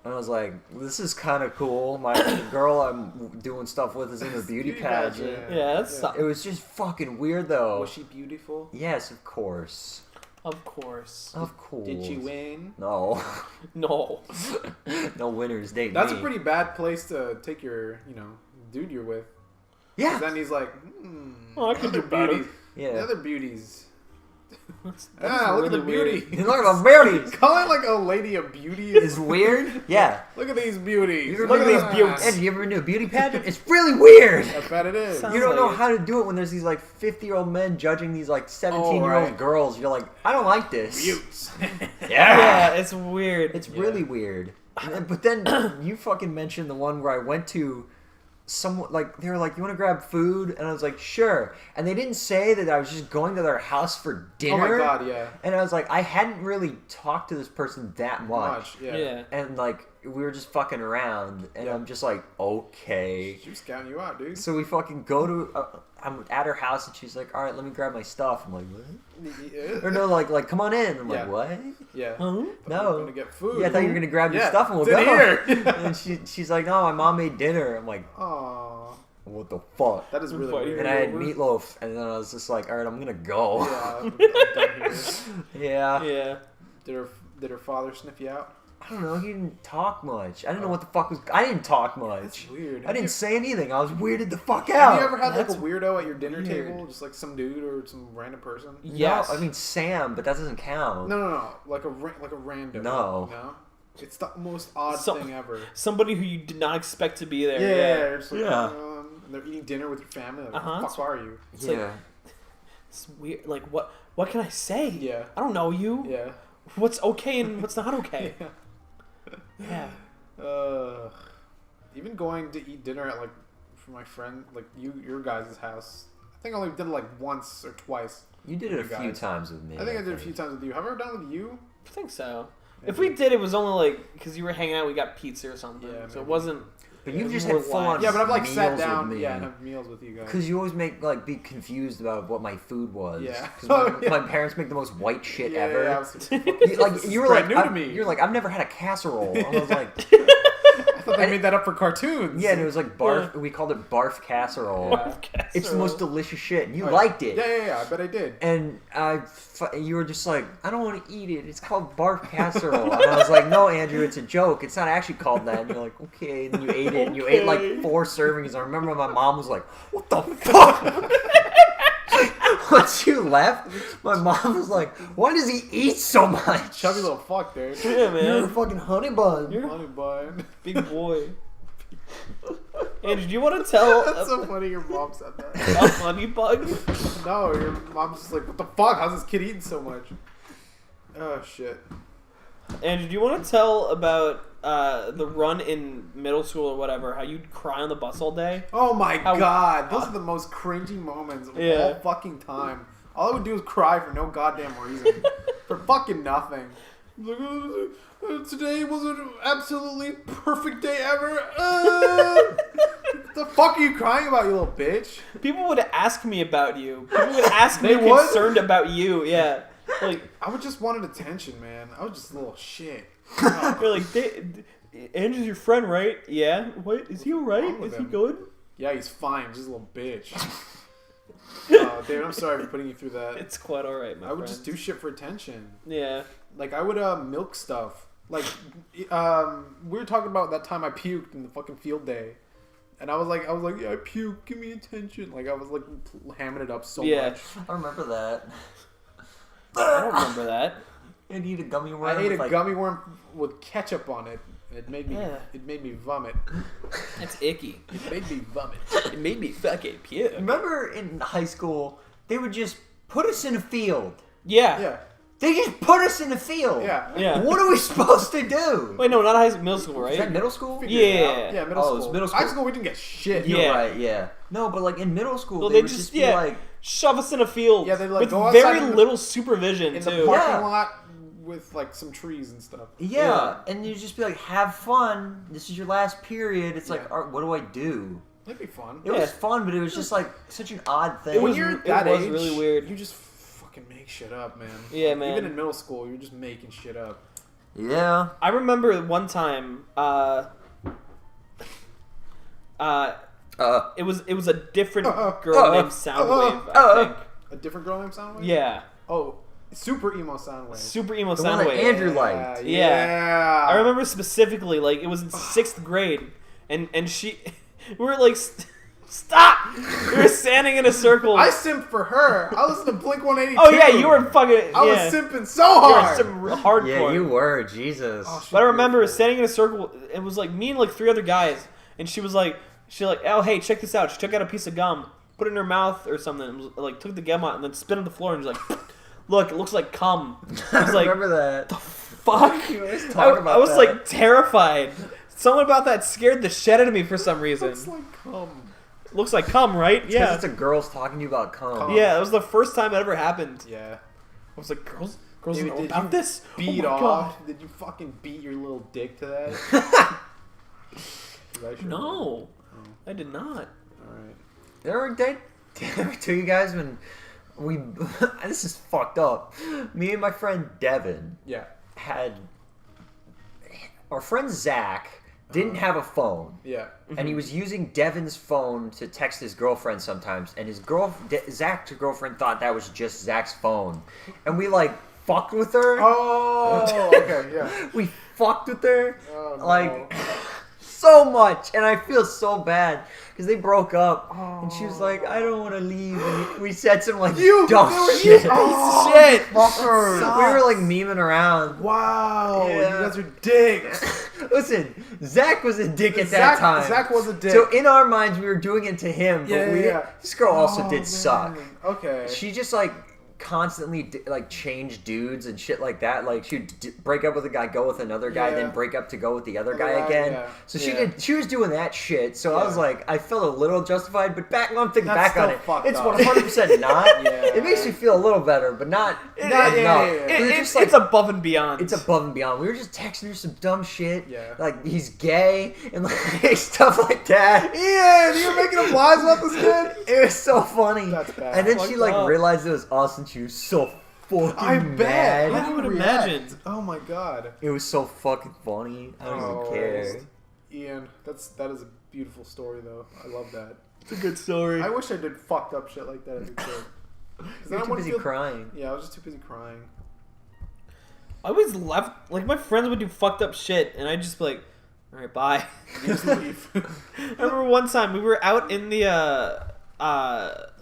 D: And I was like, this is kind of cool. My the girl I'm doing stuff with is in a beauty
B: Beauty
D: pageant.
B: pageant.
C: Yeah, that's
D: It was just fucking weird though.
B: Was she beautiful?
D: Yes, of course.
C: Of course.
D: Of course.
B: Did she win?
D: No.
C: No.
D: No winners date
B: That's
D: me.
B: a pretty bad place to take your, dude you're with. 'Cause
D: Yeah.
B: then he's like,
C: Oh, I could
B: other
C: do better.
B: beauties. The
D: Yeah.
B: other beauties.
C: That
B: Ah,
C: is
B: look at the
C: really
B: beauty.
D: Look at the beauties.
B: Calling like a lady a beauty
D: Is weird. Yeah.
B: Look at these beauties.
D: You ever
B: Look at
D: been
B: these
D: to a-
B: beauties.
D: And you ever been to a beauty pageant? It's really weird.
B: I bet it is.
C: Sounds
D: You don't know
C: like it.
D: how to do it when there's these like 50-year-old men judging these like 17-year-old
B: right.
D: girls. You're like, I don't like this.
B: Beauts.
C: Yeah, it's weird.
D: It's really weird. But then you fucking mentioned the one where I went to someone like they were like, you want to grab food? And I was like, sure. And they didn't say that I was just going to their house for
B: Oh
D: dinner.
B: my god, yeah.
D: And I was like, I hadn't really talked to this person that much.
B: Yeah.
C: Yeah.
D: And like we were just fucking around, and
B: Yeah.
D: I'm just like, okay.
B: She was counting you out, dude.
D: So we fucking go to. I'm at her house, and she's like, all right, let me grab my stuff. I'm like, what? Or no, like, come on in. I'm
B: Yeah.
D: like, what?
B: Yeah.
C: Huh?
D: No.
B: We're gonna get food.
D: Yeah, I thought you were gonna grab your
B: Yeah,
D: stuff and we'll
B: it's in
D: go.
B: here.
D: And she's like, no, my mom made dinner. I'm like,
B: Aw.
D: what the fuck?
B: That is really
C: Funny.
B: weird.
D: And I had
C: over.
D: meatloaf, and then I was just like, all right, I'm gonna go.
B: Yeah, I'm done here.
D: Yeah.
C: Yeah.
B: Did her father sniff you out?
D: I don't know. He didn't talk much. I didn't know what the fuck was. I didn't talk much.
B: That's weird.
D: I didn't say anything. I was weirded the fuck
B: Have
D: out.
B: you ever had like a
C: That's
B: weirdo at your dinner
C: weird.
B: table? Just like some dude or some random person?
C: Yes.
D: No, I mean Sam, but that doesn't count.
B: No. Like a random.
D: No.
B: No. It's the most odd
C: So-
B: thing ever.
C: Somebody who you did not expect to be there.
B: Yeah. It's like,
D: Yeah.
B: and they're eating dinner with your family. Like,
C: Uh-huh.
B: What the fuck are you?
C: It's like, it's weird. Like, what can I say?
B: Yeah.
C: I don't know you.
B: Yeah.
C: What's okay and what's not okay? Yeah.
B: Even going to eat dinner at like for my friend like your guys' house. I think I only did it like once or twice.
D: You did it a
B: You
D: few
B: guys.
D: times with me.
B: I think I did it a few times with you. Have I ever done it with you?
C: I think so. If we did, it was only like because you were hanging out. We got pizza or something.
B: Yeah,
C: so it
B: maybe.
C: wasn't.
D: But you've
C: It
D: just
C: was
D: had full
C: more
D: on
B: Yeah, but I've like sat
D: meals
B: down.
D: with me.
B: Yeah, and have meals with you guys.
D: Because you always be confused about what my food was.
B: Yeah.
D: Because
B: Yeah.
D: my parents make the most white shit
B: yeah,
D: ever.
B: Yeah, I was
D: You, like
B: this
D: you
B: is
D: were like
B: brand new to me.
D: You're like I've never had a casserole. I was like,
B: I thought they made that up for cartoons.
D: Yeah, and it was like barf. We called it barf casserole.
C: Barf
D: It's the
C: casserole.
D: most delicious shit. And you liked it.
B: Yeah. I bet I did.
D: And you were just like, I don't want to eat it. It's called barf casserole. And I was like, no, Andrew, it's a joke. It's not actually called that. And you're like, okay. And you ate it. And you ate like 4 servings. I remember my mom was like, what the fuck? Once you left, my mom was like, why does he eat so much?
B: Chubby little fuck, dude.
C: Yeah, man.
D: You're a fucking honey bun.
C: You're
B: Funny bun.
C: big boy. Andrew, do you want to tell
B: That's so funny your mom said that.
C: a funny bug?
B: No, your mom's just like, what the fuck? How's this kid eating so much? Oh, shit.
C: Andrew, do you want to tell about the run in middle school or whatever, how you'd cry on the bus all day?
B: Oh my
C: How-
B: god. Those are the most cringy moments of all fucking time. All I would do is cry for no goddamn reason. For fucking nothing. Like, today was an absolutely perfect day ever. What the fuck are you crying about, you little bitch?
C: People would ask me about you. People would ask me
B: They would?
C: concerned about you. Yeah. Like,
B: I would just wanted attention, man. I was just a little shit.
C: you're like, Andrew's your friend, right? Yeah. What? Is he alright?
B: wrong with
C: Is he
B: him?
C: good?
B: Yeah, he's fine. Just a little bitch. Oh, David, I'm sorry for putting you through that.
C: It's quite alright, my
B: I would
C: friend.
B: just do shit for attention.
C: Yeah.
B: Like, I would milk stuff. Like, we were talking about that time I puked in the fucking field day. And I was like, yeah, I puked. Give me attention. Like, I was like hamming it up so
C: Yeah.
B: much.
D: I remember that.
C: I don't remember that.
D: And eat a gummy worm.
B: I ate a
D: with, like,
B: gummy worm with ketchup on it. And it made me,
C: Yeah.
B: it made me vomit.
C: It's icky.
B: It made me vomit.
C: It made me fucking puke.
D: Remember in high school, they would just put us in a field.
C: Yeah.
B: Yeah,
D: They just put us in a field.
B: yeah.
C: Yeah.
D: What are we supposed to do?
C: Wait, no, not high school, middle school,
D: Is that
C: right?
D: middle school?
B: Figure it
C: Yeah.
B: out. Yeah, middle
D: Oh,
B: school.
D: it's middle school.
B: High school, we didn't get shit.
C: Yeah.
D: You're right, yeah. No, but like in middle school,
C: Well,
D: they
C: they
D: would
C: just,
D: just be
C: yeah,
D: like,
C: shove us in a field
B: Yeah, they'd, like,
C: with
B: go outside
C: very
B: in the-
C: little supervision,
B: In the
C: too.
B: parking
D: Yeah.
B: lot with like some trees and stuff.
D: yeah, and you just be like, have fun. This is your last period. It's like,
B: Yeah.
D: all right, what do I do?
B: That'd be fun.
D: It was fun, but it was just like such an odd thing.
C: It
B: When
C: was-
B: you're
C: it
B: that
C: was
B: age,
C: really weird.
B: You just fucking make shit up, man.
C: Yeah, man.
B: Even in middle school, you're just making shit up.
D: Yeah.
C: I remember one time, it was a different girl named Soundwave, I think.
B: A different girl named Soundwave?
C: Yeah.
B: Oh, super emo Soundwave.
C: Super emo
D: The one that
C: Soundwave.
D: Andrew liked.
B: Yeah.
C: I remember specifically, like, it was in 6th grade, and she, we were like, stop! We were standing in a circle.
B: I simped for her. I listened to Blink 182.
C: Oh yeah, you were fucking.
B: I
C: yeah.
B: was simping so
C: You were
B: hard.
C: some hardcore.
D: Yeah, you were. Jesus.
B: Oh, shit,
C: But I remember
B: beautiful.
C: standing in a circle. It was like me and like 3 other guys, and she was like, oh hey, check this out. She took out a piece of gum, put it in her mouth or something, and was, like took the gum out and then spit on the floor and was like, look, it looks like cum. I was like,
D: remember that.
C: fuck.
D: You always talk about
C: I was
D: that.
C: like terrified. Something about that scared the shit out of me for some reason.
B: It's like cum.
C: Looks like cum, right?
D: Because
C: Yeah.
D: it's a girl's talking to you about cum.
C: Yeah, that was the first time it ever happened.
B: Yeah.
C: I was like, girls
B: Dude,
C: know
B: did
C: about
B: you
C: this?
B: Beat
C: oh my
B: off?
C: God.
B: Did you fucking beat your little dick to that? I should-
C: No, I did not.
B: Alright.
D: There were two you guys when we. This is fucked up. Me and my friend Devin
B: Yeah.
D: had. Our friend Zach didn't have a phone.
B: Yeah.
D: And he was using Devin's phone to text his girlfriend sometimes, and Zach's girlfriend thought that was just Zach's phone, and we like fucked with her.
B: Oh, okay, yeah.
D: We fucked with her,
B: Oh, no.
D: like so much, and I feel so bad because they broke up, and she was like, "I don't want to leave." And we said some like
B: You-
D: dumb
B: they were-
D: shit.
B: Oh,
C: Shit.
B: fuckers.
D: We were like memeing around.
B: Wow,
D: Yeah.
B: you guys are dicks.
D: Listen, Zach was a dick at that time.
B: Zach was a dick.
D: So in our minds, we were doing it to him, but
B: Yeah, yeah.
D: this girl also
B: Oh,
D: did
B: man.
D: suck.
B: Okay.
D: She just like constantly like changed dudes and shit like that. Like she'd break up with a guy, go with another guy,
B: Yeah.
D: then break up to go with the other guy
B: Yeah,
D: again.
B: yeah.
D: So
C: Yeah.
D: she was doing that shit. So I
B: Yeah.
D: was like, I felt a little justified, but when I'm thinking
B: That's
D: back on
B: still
D: it,
B: fucked
D: it's
B: up.
D: 100% not.
B: Yeah.
D: It makes me feel a little better, but not
B: Yeah,
D: enough.
B: yeah, yeah.
D: We were just like,
C: It's above and beyond.
D: it's above and beyond. We were just texting her some dumb shit.
B: Yeah.
D: Like, he's gay and like stuff like that.
B: Ian, you were making up lies about this kid?
D: It was so funny.
B: That's bad.
D: And then she
C: Fucked
D: like
C: up.
D: realized it was us and she was so fucking
B: I bet.
D: mad.
C: I would
B: React.
C: imagine.
B: Oh my god.
D: It was so fucking funny. I don't
B: Oh.
D: even care.
B: Ian, that is a beautiful story though. I love that.
C: It's a good story.
B: I wish I did fucked up shit like that as a kid.
D: You're too busy crying.
B: Yeah, I was just too busy crying.
C: I always left, like, my friends would do fucked up shit, and I'd just be like, alright, bye.
B: You just leave.
C: I remember one time we were out in the,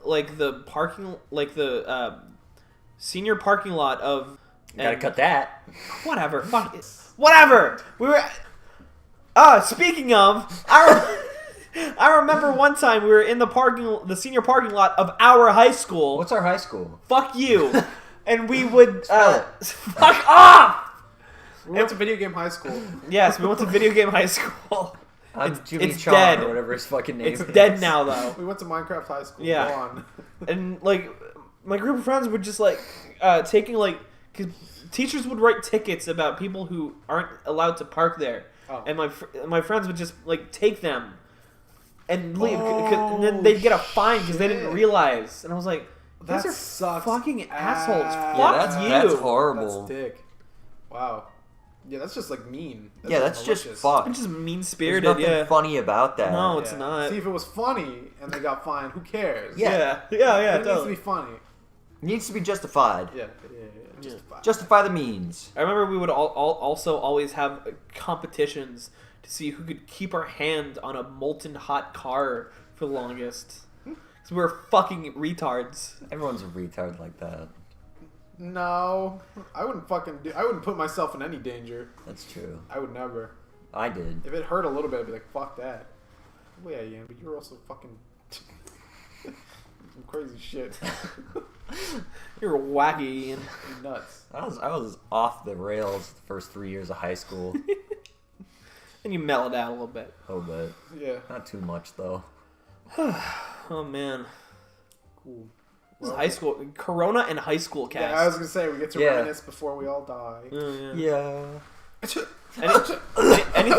C: like, the parking, like, the, senior parking lot of...
D: Gotta cut that.
C: Whatever, fuck it. Whatever! We were... speaking of, I remember one time we were in the senior parking lot of our high school.
D: What's our high school?
C: Fuck you. And we would,
D: Spell it.
C: fuck off!
B: We went to video game high school.
C: Yes, we went to video game high school.
D: Jimmy
C: it's
D: Chan
C: dead.
D: or whatever his fucking name
C: It's
D: is.
C: dead now, though.
B: We went to Minecraft high school.
C: Yeah.
B: Go on.
C: And, like, my group of friends would just, like, taking, like... Cause teachers would write tickets about people who aren't allowed to park there.
B: Oh.
C: And my friends would just, like, take them and leave. And then they'd get a fine because they didn't realize. And I was like...
B: That
C: Those are
B: sucks
C: fucking assholes.
B: ass.
C: Fuck
D: Yeah,
C: you.
D: that's horrible.
B: That's dick. Wow. Yeah, that's just like mean.
D: That's just
B: malicious.
D: fucked.
C: It's just
D: There's
C: mean-spirited,
D: nothing
C: yeah.
D: funny about that.
C: No, it's
B: Yeah.
C: not.
B: See, if it was funny and they got fined, who cares?
C: Yeah,
B: It needs to
C: totally.
B: be funny.
D: It needs to be justified.
B: Yeah. Justified.
D: Justify the means.
C: I remember we would also always have competitions to see who could keep our hand on a molten hot car for the longest. Because we were fucking retards.
D: Everyone's a retard like that.
B: No, I wouldn't I wouldn't put myself in any danger.
D: That's true.
B: I would never.
D: I did.
B: If it hurt a little bit, I'd be like, fuck that. Well, yeah, Ian, but you're also fucking some crazy shit.
C: You're wacky, Ian.
B: You're nuts.
D: I was off the rails the first 3 years of high school.
C: And you mellowed out a little bit.
D: Oh, but
B: Yeah.
D: not too much though.
C: Oh, man.
B: Cool.
C: This is high school. Corona and high school cast.
B: Yeah, I was gonna say we get to
D: Yeah.
B: reminisce before we all die.
C: Oh, yeah.
D: Yeah.
C: Anything?